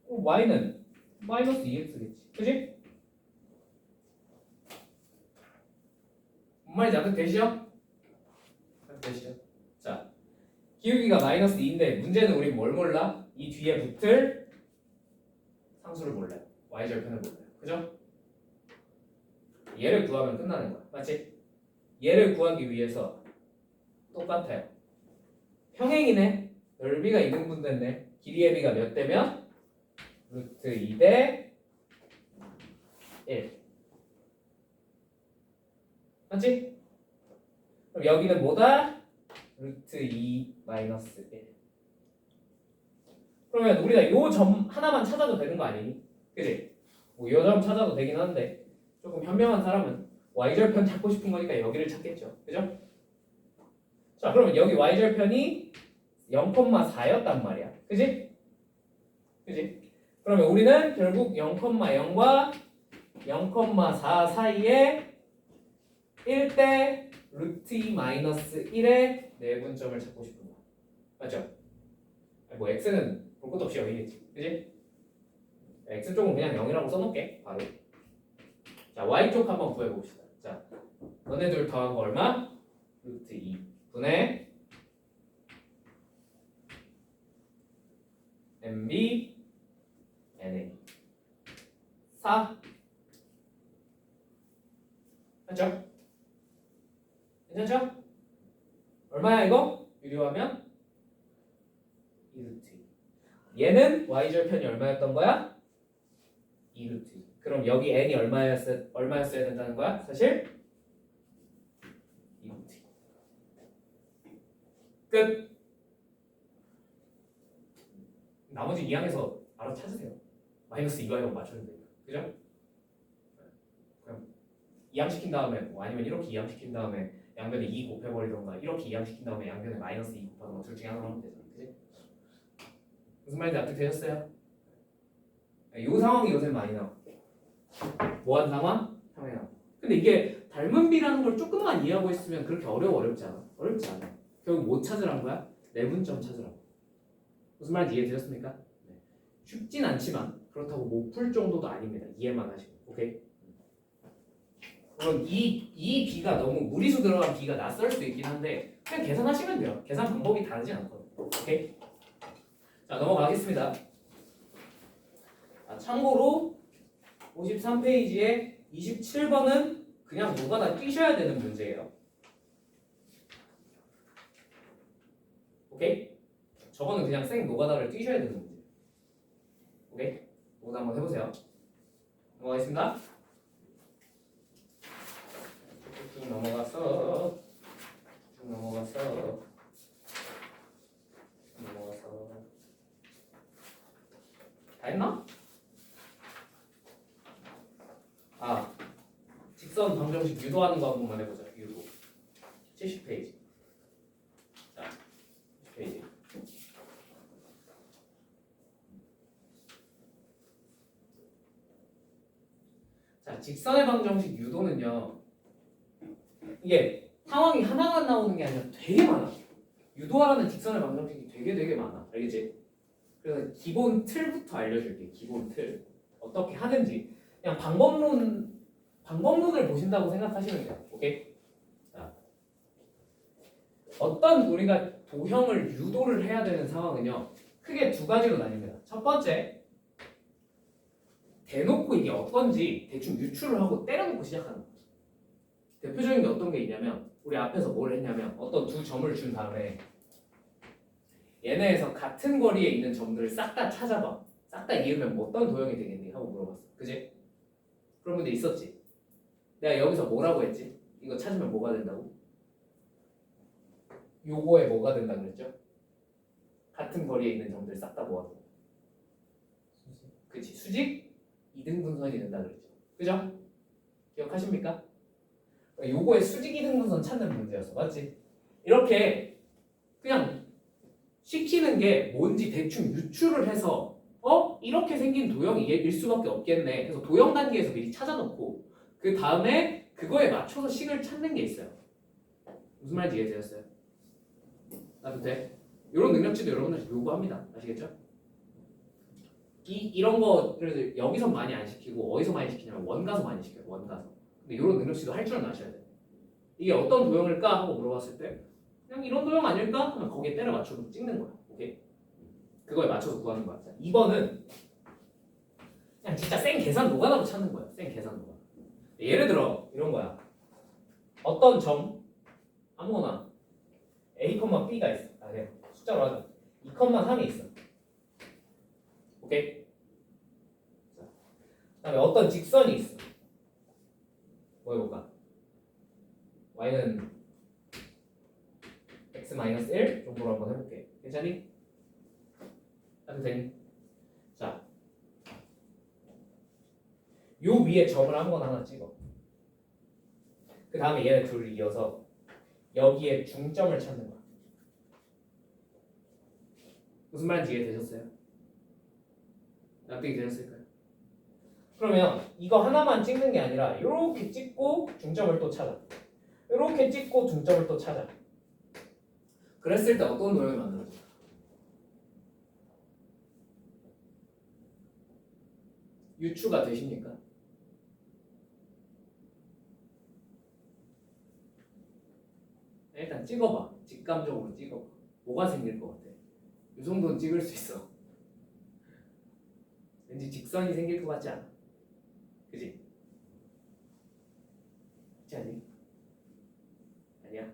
y는 마이너스 2x겠지. 그치? 뭔 말인지 납득되시죠? 납득되시죠? 자, 기울기가 마이너스 2인데 문제는 우리 뭘 몰라? 이 뒤에 붙을 상수를 몰라요. y절편을 몰라요. 그죠? 얘를 구하면 끝나는 거야. 맞지? 얘를 구하기 위해서 똑같아요. 평행이네. 넓이가 2등분 됐네. 길이의 비가 몇 대면? 루트 2대 1. 맞지? 그럼 여기는 뭐다? 루트 2 마이너스 1. 그러면 우리가 요 점 하나만 찾아도 되는 거 아니니? 그지? 뭐 요 점 찾아도 되긴 한데 조금 현명한 사람은 y절편 찾고 싶은 거니까 여기를 찾겠죠. 그죠? 자, 그러면 여기 y절편이 0,4였단 말이야. 그지? 그지? 그러면 우리는 결국 0,0과 0,4 사이에 1대 루트 2 마이너스 1의 내분점을 찾고 싶은 거야. 맞죠? 뭐 x는 볼 것도 없이 0이겠지. 그지? x 쪽은 그냥 0이라고 써놓을게. 바로. 자, y쪽 한번 구해봅시다. 자, 너네 둘 더한 거 얼마? 루트 2 분의 MB NA 4. 맞죠? 괜찮죠? 얼마야 이거? 유리화하면 2루트 2. 얘는 y절편이 얼마였던 거야? 2루트 2. 그럼 여기 n이 얼마였어야 된다는 거야? 사실 2루트 2. 끝. 나머지 2항에서 알아서 찾으세요. 마이너스 2가 맞췄는데. 그죠? 그럼 2항 시킨 다음에 뭐 아니면 이렇게 2항 시킨 다음에 양변에 2 곱해버리던가 이렇게 2항 시킨 다음에 양변에 마이너스 2 곱하던가 둘 중에 하나 하면 되잖아. 그지? 무슨 말인지 납득되셨어요? 이 상황이 요새 많이 나와. 뭐한 상황? 평행함. 근데 이게 닮은 비라는 걸 조금만 이해하고 있으면 그렇게 어렵지 않아. 어렵지 않아. 결국 뭐 찾으란 거야? 내분점 찾으라고. 무슨 말인지 이해되셨습니까? 네. 쉽진 않지만 그렇다고 못 풀 정도도 아닙니다. 이해만 하시고. 오케이? 물론 이 b가 너무 무리수 들어간 b가 낯설 수도 있긴 한데 그냥 계산하시면 돼요. 계산 방법이 다르지 않거든요. 오케이? 자, 넘어가겠습니다. 참고로 53페이지에 27번은 그냥 노가다 뛰셔야 되는 문제예요. 오케이? 저거는 그냥 생 노가다를 뛰셔야 되는 문제. 오케이? 노가다 한번 해보세요. 넘어가겠습니다. 쭉 넘어가서 다 했나? 직선 방정식 유도하는 거 한 번만 해보자. 유도 70페이지. 자, 70페이지. 자, 직선의 방정식 유도는요, 이게 상황이 하나만 나오는 게 아니라 되게 많아. 유도하라는 직선의 방정식이 되게 많아. 알겠지? 그래서 기본 틀부터 알려줄게. 기본 틀. 어떻게 하는지. 그냥 방법론을 보신다고 생각하시면 돼요. 오케이? 자, 어떤 우리가 도형을 유도를 해야 되는 상황은요, 크게 두 가지로 나뉩니다. 첫 번째, 대놓고 이게 어떤지 대충 유추를 하고 때려놓고 시작하는 거예요. 대표적인 게 어떤 게 있냐면, 우리 앞에서 뭘 했냐면 어떤 두 점을 준 다음에 얘네에서 같은 거리에 있는 점들을 싹 다 찾아봐. 싹 다 이으면 뭐 어떤 도형이 되겠니? 하고 물어봤어. 그지? 그런 분들 있었지? 내가 여기서 뭐라고 했지? 이거 찾으면 뭐가 된다고? 요거에 뭐가 된다 그랬죠? 같은 거리에 있는 점들 싹 다 모아서. 그치? 수직 2등분선이 된다 그랬죠? 그죠? 기억하십니까? 요거의 수직 2등분선 찾는 문제였어. 맞지? 이렇게 그냥 시키는 게 뭔지 대충 유추를 해서 이렇게 생긴 도형이 일 수밖에 없겠네. 그래서 도형 단계에서 미리 찾아놓고 그 다음에 그거에 맞춰서 식을 찾는 게 있어요. 무슨 말인지 이해되셨어요? 나도 돼? 이런 능력치도 여러분들 요구합니다. 아시겠죠? 이런 거를 여기서 많이 안 시키고 어디서 많이 시키냐면 원가서 많이 시켜요. 원가서. 근데 이런 능력치도 할 줄은 아셔야 돼요. 이게 어떤 도형일까 하고 물어봤을 때 그냥 이런 도형 아닐까? 하면 거기에 때려 맞춰서 찍는 거야. 오케이? 그거에 맞춰서 구하는 거야. 2번은 그냥 진짜 생 계산 노가다로 찾는 거야. 생 계산 노가다. 예를 들어 이런 거야. 어떤 점 아무거나 A, B가 있어. 그래. 숫자로 하자. 2,3이 있어. 오케이? 자, 그다음에 어떤 직선이 있어. 뭐 해볼까? Y는 x-1 정도로 한번 해볼게. 괜찮니? 해도 되니? 자, 요 위에 점을 아무거나 하나 찍어. 그 다음에 얘네 둘을 이어서 여기에 중점을 찾는 거야. 무슨 말인지 이해되셨어요? 납득이 되셨을까요? 그러면 이거 하나만 찍는 게 아니라 이렇게 찍고 중점을 또 찾아. 이렇게 찍고 중점을 또 찾아. 그랬을 때 어떤 도형이 만들어져? 유추가 되십니까? 일단 찍어봐. 직감적으로 찍어봐. 뭐가 생길 것 같아? 이 정도는 찍을 수 있어. 왠지 직선이 생길 것 같지 않아? 그지? 그렇지 않니? 아니야?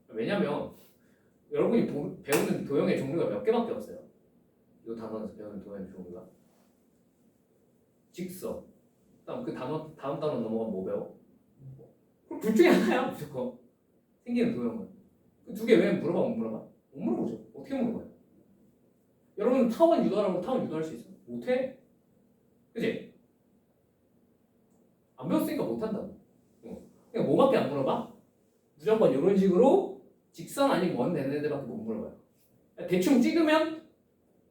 왜냐면 여러분이 배우는 도형의 종류가 몇 개밖에 없어요. 이 단원에서 배우는 도형의 종류가 직선. 다음 다음 단원 넘어가면 뭐 배워? 그럼 둘 중에 하나야 무조건. 생기는 도형은. 그 두 개 왜 물어봐 못 물어봐? 못 물어보죠. 어떻게 물어봐요? 여러분 타원 유도하라고 타원 유도할 수 있어? 못해? 그지? 안 배웠으니까 못한다고. 그냥 뭐밖에 안 물어봐? 무조건 이런 식으로 직선 아니면 원 되는 애들밖에 못 물어봐요. 대충 찍으면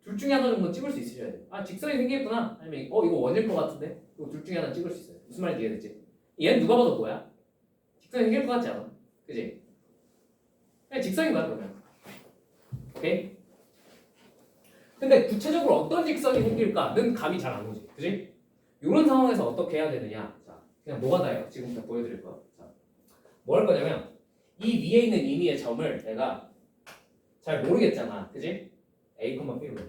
둘 중에 하나 정도 찍을 수 있으셔야 돼요. 아 직선이 생겼구나. 아니면 이거 원일 것 같은데? 이거 둘 중에 하나 찍을 수 있어요. 무슨 말인지 이해됐지? 얘는 누가 봐도 뭐야? 직선이 생길 것 같지 않아? 그지? 그냥 직선인 거야 그러면. 오케이? 근데 구체적으로 어떤 직선이 생길까는 감이 잘 안 오지. 그지? 이런 상황에서 어떻게 해야 되느냐? 자, 그냥 노가다예요. 지금부터 보여드릴 거야. 자, 뭐 할 거냐면 이 위에 있는 임의의 점을 내가 잘 모르겠잖아, 그지? A, B로 넣는 거야.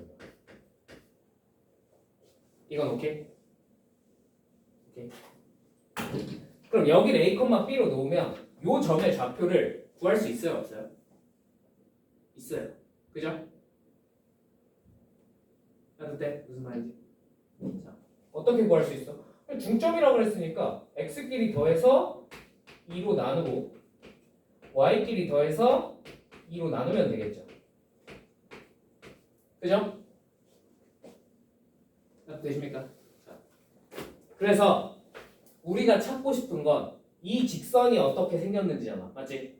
이건 오케이? 오케이. 그럼 여기를 A, B로 놓으면 요 점의 좌표를 구할 수 있어요, 없어요? 있어요. 그죠? 해도 돼? 무슨 말인지? 자, 어떻게 구할 수 있어? 중점이라고 그랬으니까 x끼리 더해서 2로 나누고 y끼리 더해서 2로 나누면 되겠죠. 그죠? 되십니까? 자, 그래서 우리가 찾고 싶은 건 이 직선이 어떻게 생겼는지잖아. 맞지?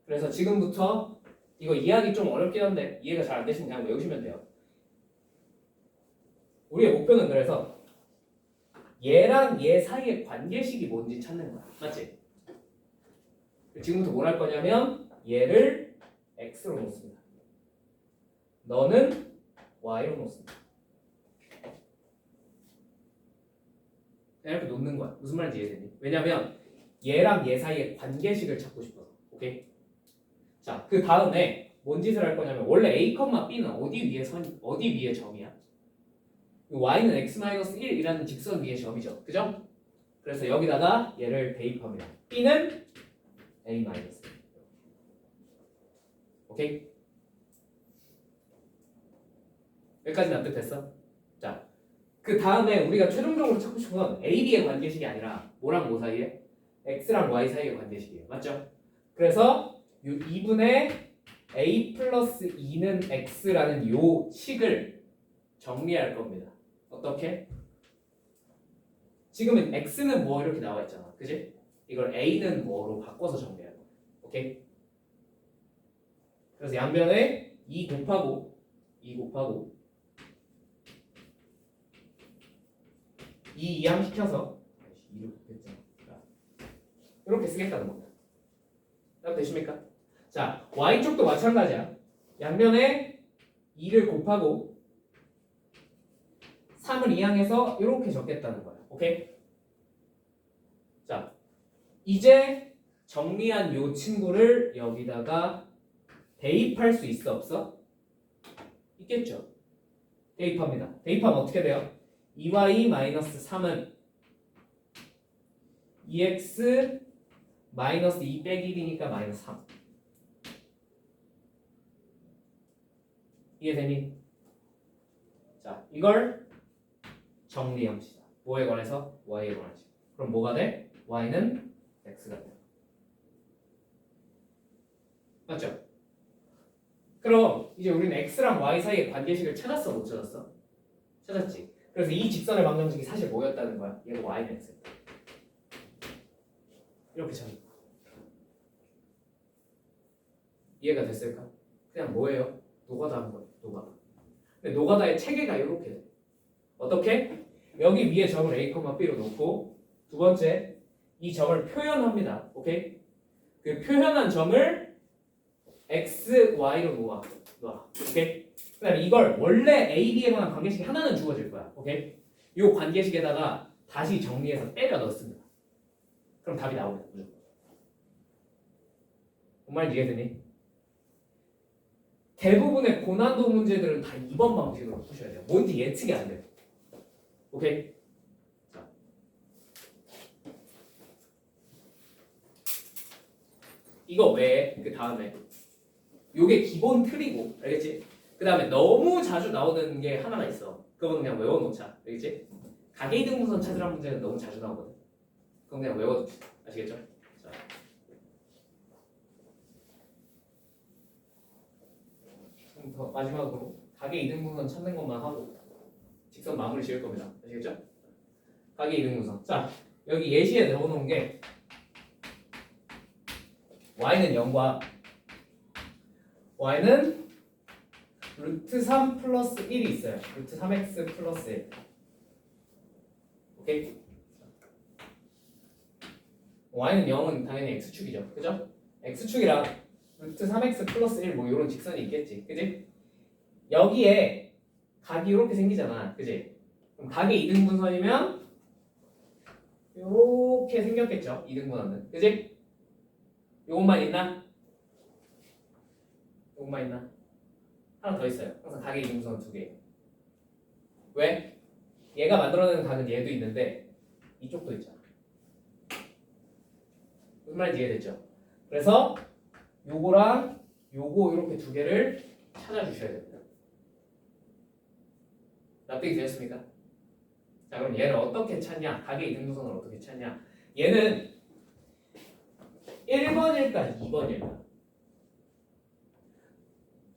그래서 지금부터 이거 이해하기 좀 어렵긴 한데 이해가 잘 안 되시면 그냥 외우시면 돼요. 우리의 목표는 그래서 얘랑 얘 사이의 관계식이 뭔지 찾는 거야. 맞지? 지금부터 뭘 할 거냐면 얘를 x로 놓습니다. 너는 y로 놓습니다. 이렇게 놓는 거야. 무슨 말인지 이해되니? 왜냐면 얘랑 얘 사이의 관계식을 찾고 싶어서. 오케이? 자, 그 다음에 뭔 짓을 할 거냐면 원래 a, b는 어디 위에 점이야? y는 x-1이라는 직선 위의 점이죠. 그죠? 그래서 여기다가 얘를 대입합니다. b는 a-. 오케이? 여기까지 납득됐어? 자, 그 다음에 우리가 최종적으로 찾고 싶은 건 a, b의 관계식이 아니라 뭐랑 뭐 사이에? x랑 y 사이의 관계식이에요. 맞죠? 그래서 이 2분의 a 플러스 2는 x라는 요 식을 정리할 겁니다. 어떻게? 지금은 x는 뭐 이렇게 나와 있잖아. 그지? 이걸 a는 뭐로 바꿔서 정리할 거야. 오케이? 그래서 양변에 2 곱하고 2 이항시켜서 2를 곱했잖아. 이렇게 쓰겠다는 겁니다. 딱 되십니까? 자, y쪽도 마찬가지야. 양면에 2를 곱하고 3을 이항해서 이렇게 적겠다는 거야. 오케이? 자, 이제 정리한 요 친구를 여기다가 대입할 수 있어, 없어? 있겠죠? 대입합니다. 대입하면 어떻게 돼요? 2y-3은 2x 마이너스 2 빼기 1이니까 마이너스 3. 이해되니? 자, 이걸 정리합시다. 뭐에 관해서? y에 관해서. 그럼 뭐가 돼? y는 x가 돼. 맞죠? 그럼 이제 우리는 x랑 y 사이의 관계식을 찾았어, 못 찾았어? 찾았지. 그래서 이 직선의 방정식이 사실 뭐였다는 거야? 얘가 y는 x였다. 이렇게 찾는 거야. 이해가 됐을까? 그냥 뭐예요? 노가다한 거예요. 노가다. 근데 노가다의 체계가 이렇게 돼. 어떻게? 여기 위에 점을 a, b로 놓고 두 번째 이 점을 표현합니다. 오케이? 그 표현한 점을 x, y로 놓아. 오케이? 그 다음에 이걸 원래 a, b에 관한 관계식이 하나는 주어질 거야. 오케이? 이 관계식에다가 다시 정리해서 때려 넣습니다. 그럼 답이 나옵니다. 무조건. 뭔 말인지 이해되니? 대부분의 고난도 문제들은 다 2번 방식으로 푸셔야 돼요. 뭔지 예측이 안 돼요. 오케이? 자. 이거 외에 그 다음에 요게 기본 틀이고, 알겠지? 그 다음에 너무 자주 나오는 게 하나가 있어. 그건 그냥 외워놓자. 알겠지? 가계이등분선 찾으라는 문제는 너무 자주 나오거든. 그건 그냥 외워둡시다. 아시겠죠? 자. 그럼 더 마지막으로 가계이등분선 찾는 것만 하고 직선 마무리 지을 겁니다. 아시겠죠? 가계이등분선. 자, 여기 예시에 적어놓은 게 y는 0과 y는 루트 3 플러스 1이 있어요. 루트 3x 플러스 1. 오케이? y는 0은 당연히 x축이죠. 그죠? x축이라 루트 3x 플러스 1 뭐 이런 직선이 있겠지. 그지? 여기에 각이 이렇게 생기잖아. 그지? 그럼 각의 이등분선이면 요렇게 생겼겠죠. 이등분하는. 그지? 요것만 있나? 요것만 있나? 하나 더 있어요. 항상 각의 이등분선은 두 개. 왜? 얘가 만들어내는 각은 얘도 있는데 이쪽도 있잖아. 무슨 말인지 이해됐죠? 그래서 요거랑 요거 이렇게 두 개를 찾아주셔야 됩니다. 납득이 되셨습니까? 자, 그럼 얘를 어떻게 찾냐? 각의 이등분선을 어떻게 찾냐? 얘는 1번일까 2번일까?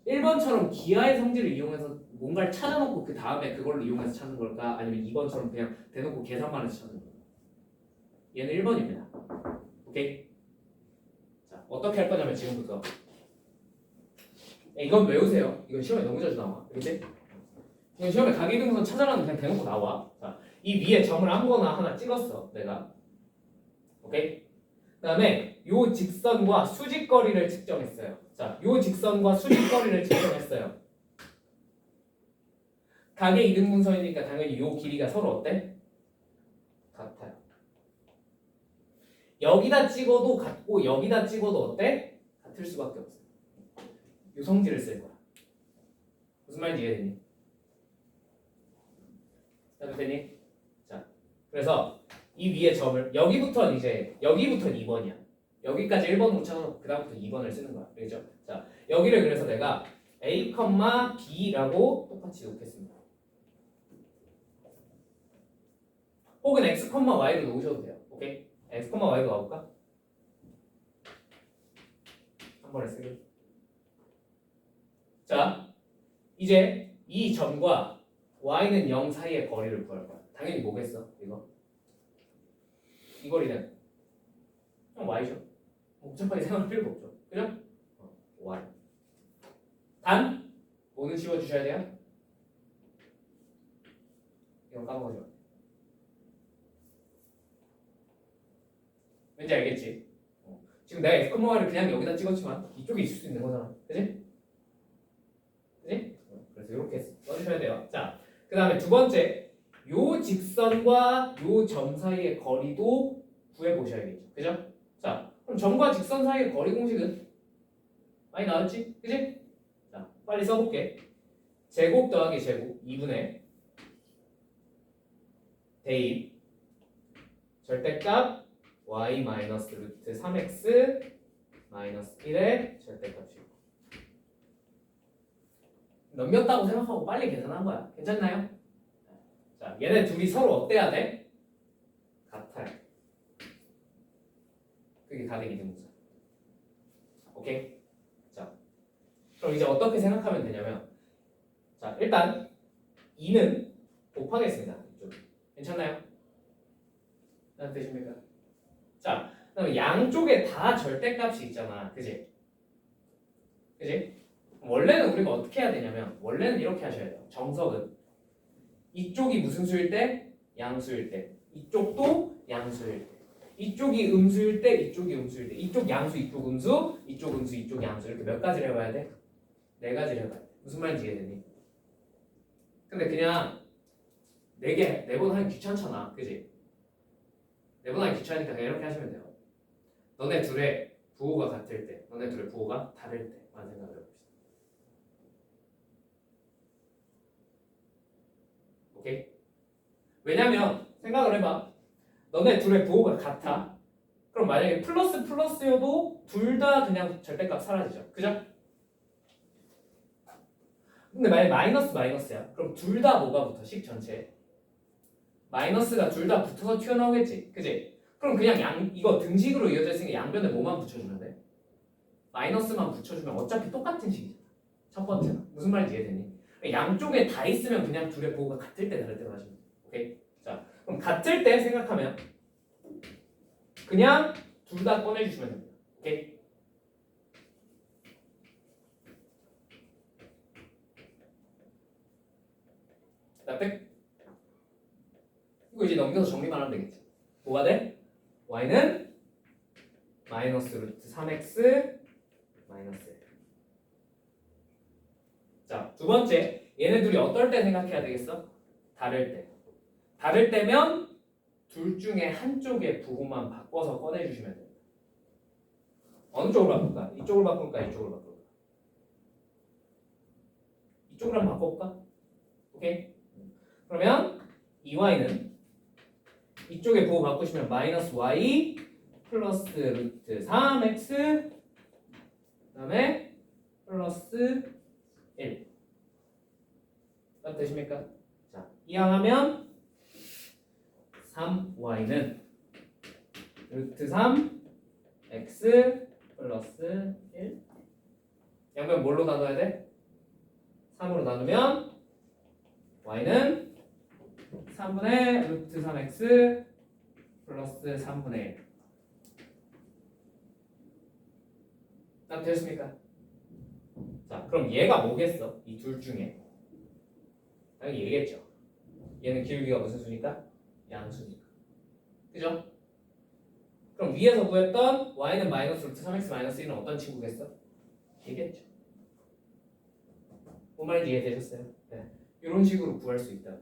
1번처럼 기하의 성질을 이용해서 뭔가를 찾아놓고 그 다음에 그걸 이용해서 찾는 걸까? 아니면 2번처럼 그냥 대놓고 계산만 해서 찾는 걸까? 얘는 1번입니다. 오케이? 자, 어떻게 할 거냐면 지금부터 이건 외우세요. 이건 시험에 너무 자주 나와. 그치? 이건 시험에 각의 이등분선 찾아라는 그냥 대놓고 나와. 자, 이 위에 점을 아무거나 하나 찍었어. 내가. 오케이? 그 다음에 요 직선과 수직거리를 측정했어요. 자, 요 직선과 수직거리를 측정했어요. 각의 이등분선이니까 당연히 요 길이가 서로 어때? 같아요. 여기다 찍어도 같고 여기다 찍어도 어때? 같을 수밖에 없어요. 요 성질을 쓸 거야. 무슨 말인지 이해되니? 이해되니? 자, 그래서 이 위에 점을 여기부터는 2번이야. 여기까지 1번으로 찾아놓고 그 다음부터 2번을 쓰는 거야. 그렇죠? 자, 여기를 그래서 내가 A, B라고 똑같이 놓겠습니다. 혹은 X, Y로 놓으셔도 돼요. 오케이? X, Y로 나올까? 한 번에 쓰기. 자, 이제 이 점과 Y는 0 사이의 거리를 구할 거야. 당연히 뭐겠어? 이 거리는 그냥 Y죠. 복잡하게 생각할 필요가 없죠. 그죠? Y. 단, 뭐는 지워주셔야 돼요? 이건 까먹어지 마. 왠지 알겠지? 지금 내가 X, Y를 그냥 여기다 찍었지만 이쪽에 있을 수 있는 거잖아. 그지? 그지? 그래서 이렇게 써주셔야 돼요. 자, 그 다음에 두 번째, 요 직선과 요 점 사이의 거리도 구해보셔야겠죠. 그죠? 자, 그럼 점과 직선 사이의 거리 공식은 많이 나왔지? 그지? 자, 빨리 써볼게. 제곱 더하기 제곱 2분의 대입 절대값 y 마이너스 루트 3x 마이너스 1의 절대값이고 넘겼다고 생각하고 빨리 계산한 거야. 괜찮나요? 자, 얘네 둘이 서로 어때야 돼? 같아요. 그게 각의 이등분선. 오케이? 자, 그럼 이제 어떻게 생각하면 되냐면, 자, 일단 2는 곱하겠습니다. 이쪽. 괜찮나요? 무슨 뜻입니까? 자, 그다음에 양쪽에 다 절대값이 있잖아. 그지? 그지? 원래는 우리가 어떻게 해야 되냐면, 원래는 이렇게 하셔야 돼요. 정석은 이쪽이 무슨 수일 때? 양수일 때. 이쪽도 양수일 때. 이쪽이 음수일 때, 이쪽이 음수일 때. 이쪽 양수, 이쪽 음수, 이쪽 음수, 이쪽 양수. 이렇게 몇 가지를 해봐야 돼? 4가지를 해봐야 돼. 무슨 말인지 이해되니? 근데 그냥 4개, 4번 하기 귀찮잖아. 그지? 4번 하기 귀찮으니까 그냥 이렇게 하시면 돼요. 너네 둘의 부호가 같을 때, 너네 둘의 부호가 다를 때만 생각을 해봅시다. 오케이? 왜냐면 생각을 해봐. 너네 둘의 부호가 같아. 그럼 만약에 플러스여도 둘 다 그냥 절대값 사라지죠. 그죠? 근데 만약에 마이너스야. 그럼 둘 다 뭐가 붙어? 식 전체에. 마이너스가 둘 다 붙어서 튀어나오겠지. 그지? 그럼 그냥 이거 등식으로 이어져 있으니까 양변에 뭐만 붙여주면 돼? 마이너스만 붙여주면 어차피 똑같은 식이잖아. 첫 번째는. 무슨 말인지 이해되니? 양쪽에 다 있으면 그냥 둘의 부호가 같을 때 다를 때만 하시면 돼. 오케이? 자, 그럼 같을 때 생각하면 그냥 둘 다 꺼내주시면 됩니다. 오케이? 납득? 이거 이제 넘겨서 정리만 하면 되겠지. 뭐가 돼? y는 마이너스 루트 3x 마이너스 1. 자, 두 번째. 얘네 둘이 어떨 때 생각해야 되겠어? 다를 때. 다를 때면 둘 중에 한쪽의 부호만 바꿔서 꺼내주시면 됩니다. 어느 쪽으로 바꿀까? 이쪽으로 바꿀까? 이쪽으로 바꿀까? 이쪽으로 한번 바꿔볼까? 오케이? 그러면 이 y는 이쪽에 부호 바꾸시면 마이너스 y 플러스 루트 3x 그 다음에 플러스 1 딱 되십니까? 자, 이항하면 3y는 루트 3x 플러스 1 양변 뭘로 나눠야 돼? 3으로 나누면 y는 3분의 루트 3x 플러스 3분의 1 딱 되셨습니까? 자, 그럼 얘가 뭐겠어? 이 둘 중에 당연히 얘겠죠. 얘는 기울기가 무슨 수니까? 양수니까. 그죠? 그럼 위에서 구했던 y는 마이너스 루트 3x 마이너스 1은 어떤 친구겠어? 얘겠죠. 뭔 말인지 이해되셨어요? 네. 이런 식으로 구할 수 있다.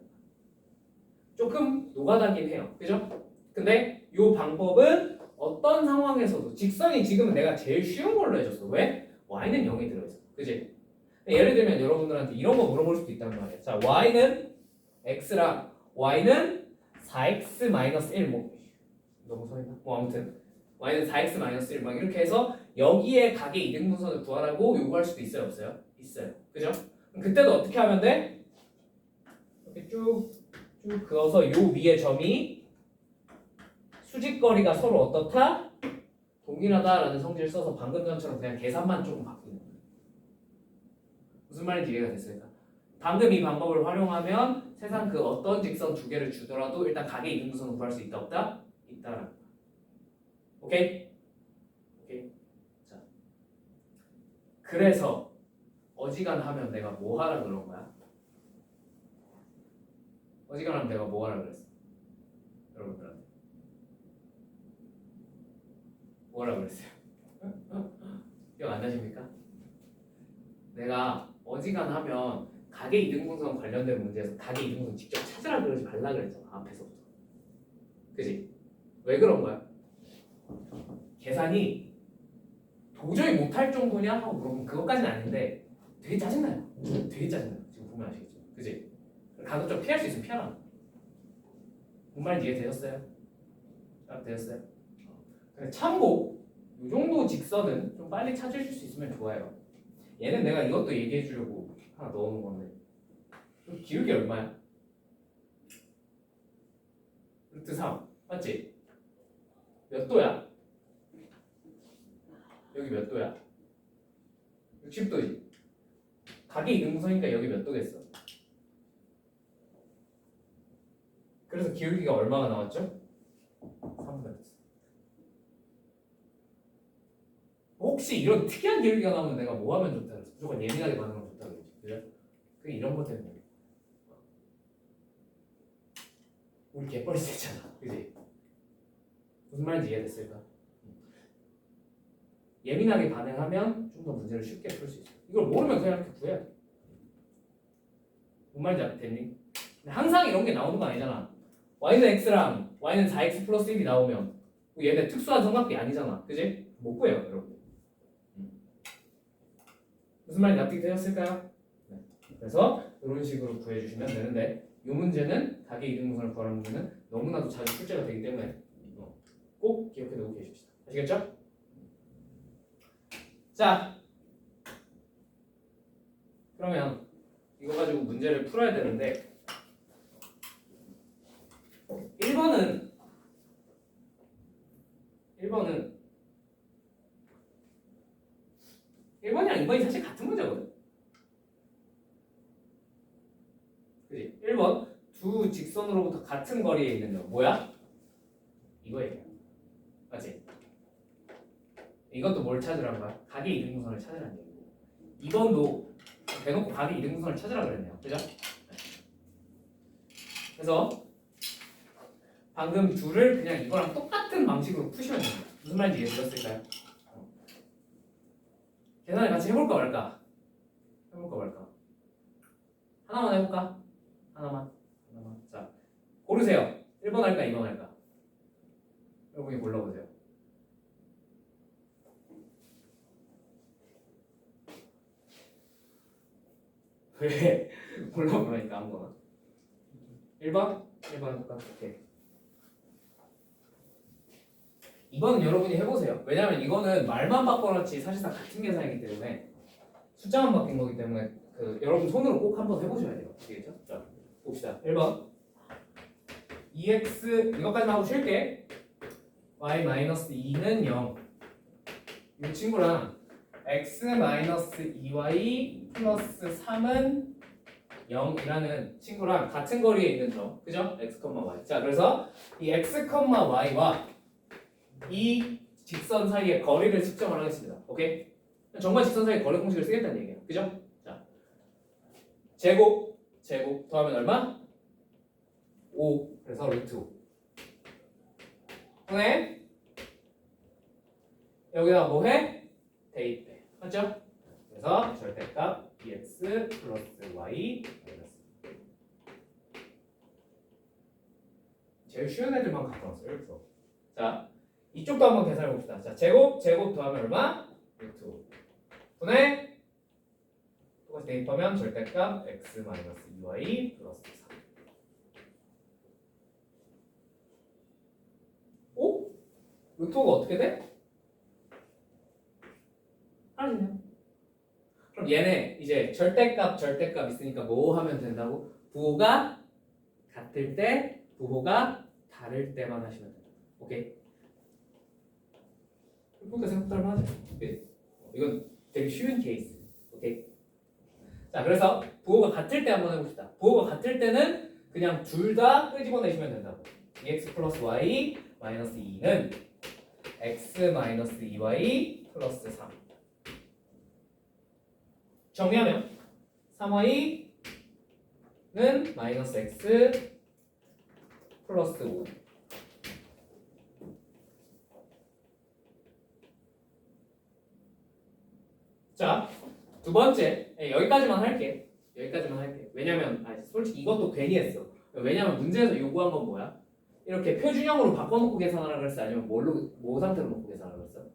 조금 노가다긴 해요. 그죠? 근데 이 방법은 어떤 상황에서도 직선이 지금은 내가 제일 쉬운 걸로 해줬어. 왜? y는 0이 들어있어. 그지? 예를 들면 여러분들한테 이런 거 물어볼 수도 있단 말이에요. 자, y는 x랑 y는 4x-1 뭐 너무 서있나? 뭐 아무튼 y는 4x-1 막 이렇게 해서 여기에 각의 이등분선을 구하라고 요구할 수도 있어요? 없어요? 있어요. 그죠? 그럼 그때도 어떻게 하면 돼? 이렇게 쭉 그어서 요 위에 점이 수직거리가 서로 어떻다? 동일하다라는 성질을 써서 방금 전처럼 그냥 계산만 조금 바꾸는 거예요. 무슨 말인지 이해가 됐을까? 방금 이 방법을 활용하면 세상 그 어떤 직선 두 개를 주더라도 일단 각의 이등분선을 구할 수 있다 없다? 있다라는 거야. 오케이? 오케이. 자, 그래서 어지간하면 내가 뭐 하라 그런 거야? 어지간하면 내가 뭐 하라 그랬어? 여러분들한테 뭐라 그랬어요? 기억 안 나십니까? 내가 어지간하면 각의 이등분선 관련된 문제에서 각의 이등분선 직접 찾으라 그러지 말라 그랬잖아. 앞에서부터. 그지? 왜 그런 거야? 계산이 도저히 못할 정도냐 하고 물어보면 그것까지는 아닌데 되게 짜증나요. 되게 짜증나요. 지금 보면 아시겠죠? 그지? 가급적 피할 수 있으면 피하라. 뭔 말인지 이해되셨어요? 딱 되셨어요? 근데 참고 이 정도 직선은 좀 빨리 찾으실 수 있으면 좋아요. 얘는 내가 이것도 얘기해 주려고 하나 넣어놓은 건데 기울기 얼마야? 루트 3 맞지? 몇 도야? 여기 몇 도야? 60도지. 각이 이등분선이니까 여기 몇 도겠어? 그래서 기울기가 얼마가 나왔죠? 3분의 1. 혹시 이런 특이한 기울기가 나오면 내가 뭐 하면 좋다 그랬어? 무조건 예민하게 반응하면 좋다 그랬지. 그래? 그게 이런 것 때문에. 우리 개뻘이 됐잖아. 그지? 무슨 말인지 이해됐을까? 예민하게 반응하면 좀 더 문제를 쉽게 풀 수 있어. 이걸 모르면 그냥 이렇게 구해야 돼. 뭔 말인지 됐니? 근데 항상 이런 게 나오는 거 아니잖아. y는 x랑 y는 4x 플러스 1이 나오면 얘네 특수한 삼각비 아니잖아. 그지? 못 구해요, 여러분. 무슨 말인지 납득이 되셨을까요? 네. 그래서 이런 식으로 구해주시면 되는데 이 문제는 각의 이등분선을 구하는 문제는 너무나도 자주 출제가 되기 때문에 꼭 기억해 두고 계십시다. 아시겠죠? 자, 그러면 이거 가지고 문제를 풀어야 되는데 1번은 1번이랑 2번이 사실 같은 문제거든. 그지? 1번 두 직선으로부터 같은 거리에 있는 점 뭐야? 이거예요. 맞지? 이것도 뭘 찾으라는 거야? 각의 이등분선을 찾으라는 얘기고 2번도 대놓고 각의 이등분선을 찾으라 그랬네요. 그죠? 그래서 방금 둘을 그냥 이거랑 똑같은 방식으로 푸시면 됩니다. 무슨 말인지 이해되셨을까요? 계산을 같이 해볼까 말까? 해볼까 말까? 하나만 해볼까? 하나만. 자, 고르세요. 1번 할까 2번 할까? 여러분이 골라보세요. 왜? 골라보라니까 아무거나. 1번? 1번 할까? 오케이. 2번은 여러분이 해보세요. 왜냐면 이거는 말만 바꿔놨지 사실상 같은 계산이기 때문에 숫자만 바뀐 거기 때문에 여러분 손으로 꼭 한번 해보셔야 돼요. 아시겠죠? 자, 봅시다. 1번 2x 이것까지만 하고 쉴게. y-2는 0. 이 친구랑 x-2y 플러스 3은 0이라는 친구랑 같은 거리에 있는 점, 그죠? x, y. 자, 그래서 이 x, y와 이 직선 사이의 거리를 측정을 하겠습니다. 오케이? 정말 직선 사이의 거리 공식을 쓰겠다는 얘기예요. 그죠? 자, 제곱 더하면 얼마? 5. 그래서 루트 5. 그다음에 여기다 뭐 해? 대입해. 맞죠? 그래서 절대값 dx 플러스 y 마이너스. 제일 쉬운 애들만 갖고 왔어요. 그래서 자, 이쪽도 한번 계산해 봅시다. 자, 제곱 더하면 얼마? 루트 5. 분의 똑같이 대입하면 절대값 x 마이너스 2y 플러스 3. 오? 루트 5가 어떻게 돼? 사라지네요. 그럼 얘네 이제 절대값 있으니까 뭐 하면 된다고? 부호가 같을 때, 부호가 다를 때만 하시면 된다. 오케이? 그러니까 생각할 하죠. 오케이? 이건 되게 쉬운 케이스. 오케이? 자, 그래서 부호가 같을 때 한번 해봅시다. 부호가 같을 때는 그냥 둘 다 끄집어내시면 된다고. 2x 플러스 y 마이너스 2는 x 마이너스 2y 플러스 3. 정리하면 3y는 마이너스 x 플러스 5. 자, 두 번째 여기까지만 할게. 왜냐면 솔직히 이것도 괜히 했어. 왜냐면 문제에서 요구한 건 뭐야? 이렇게 표준형으로 바꿔놓고 계산하라 그랬어? 아니면 뭐 상태로 놓고 계산하라 그랬어?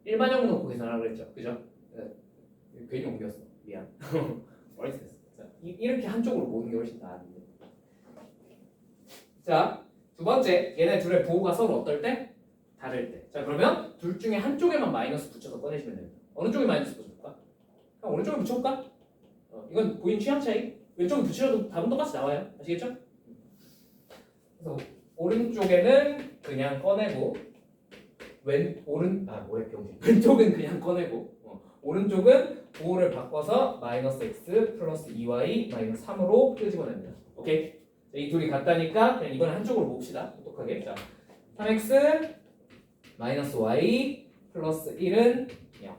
일반형으로 놓고 계산하라 그랬죠? 그죠? 괜히 옮겼어. 미안. 어리했어. 이렇게 한쪽으로 모는 게 훨씬 나은데. 자, 두 번째 얘네 둘의 부호가 서로 어떨 때? 다를 때. 자, 그러면 둘 중에 한쪽에만 마이너스 붙여서 꺼내시면 됩니다. 어느 쪽에 마이너스 붙여볼까? 그냥 오른쪽에 붙여볼까? 이건 본인 취향 차이. 왼쪽에 붙이려도 답은 똑같이 나와요. 아시겠죠? 그래서 오른쪽에는 그냥 꺼내고 왼쪽은 그냥 꺼내고 오른쪽은 부호를 바꿔서 마이너스 x 플러스 2y 마이너스 3으로 끄집어냅니다. 오케이? 이 둘이 같다니까 그냥 이번에 한쪽으로 봅시다. 똑똑하게. 자, 3x 마이너스 y 플러스 1은 0.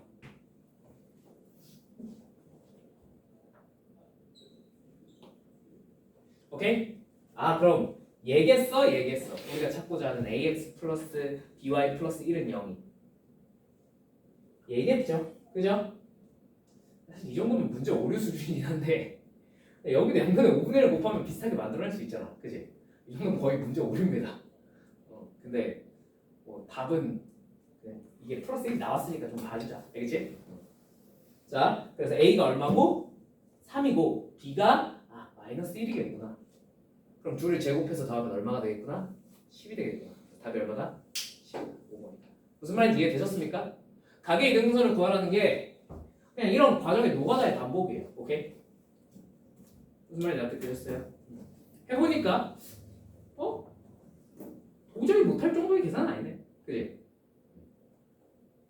오케이? 그럼 얘겠어. 우리가 찾고자 하는 ax 플러스 by 플러스 1은 0이 얘겠죠? 그죠? 사실 이 정도면 문제 오류 수준이긴 한데 여기도 양면에 5분의 1을 곱하면 비슷하게 만들어낼 수 있잖아. 그지? 이 정도면 거의 문제 오류입니다. 근데 뭐 답은 이게 플러스 1이 나왔으니까 좀 봐주자. 알겠지? 자, 그래서 a가 얼마고? 3이고 b가 마이너스 1이겠구나. 그럼 둘을 제곱해서 더하면 얼마가 되겠구나? 10이 되겠구나. 답이 얼마다? 15번이다. 무슨 말인지 이해되셨습니까? 가계 이등분선을 구하라는 게 그냥 이런 과정의 노가다의 반복이에요. 오케이? 무슨 말인지 납득되셨어요? 해보니까 도저히 못할 정도의 계산은 아니네. 그지?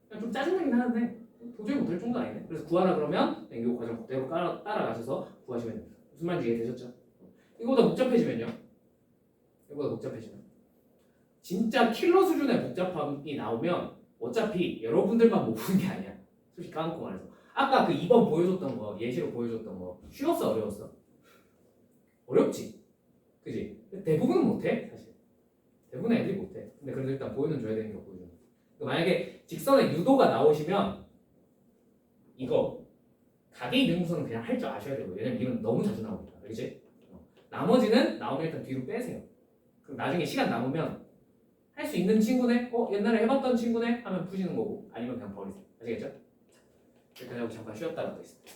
그냥 좀 짜증나긴 하는데 도저히 못할 정도 아니네. 그래서 구하라 그러면 이 과정 그대로 따라가셔서 구하시면 됩니다. 무슨 말인지 이해되셨죠? 이거보다 복잡해지면 진짜 킬러 수준의 복잡함이 나오면 어차피 여러분들만 못 푸는 게 아니야. 솔직히 까놓고 말해서 아까 그 2번 보여줬던 거 예시로 보여줬던 거 쉬웠어 어려웠어? 어렵지? 그지? 대부분은 못해 사실. 대부분의 애들이 못해. 근데 그래도 일단 보여는 줘야 되는 거 보여줘. 만약에 직선의 유도가 나오시면 이거 가계 이등분선은 그냥 할 줄 아셔야 되고 왜냐면 이건 너무 자주 나오니까. 알겠지? 나머지는 나오면 일단 뒤로 빼세요. 그럼 나중에 시간 남으면 할 수 있는 친구네? 옛날에 해봤던 친구네? 하면 푸시는 거고 아니면 그냥 버리세요. 아시겠죠? 여기까지 하고 잠깐 쉬었다 가겠습니다.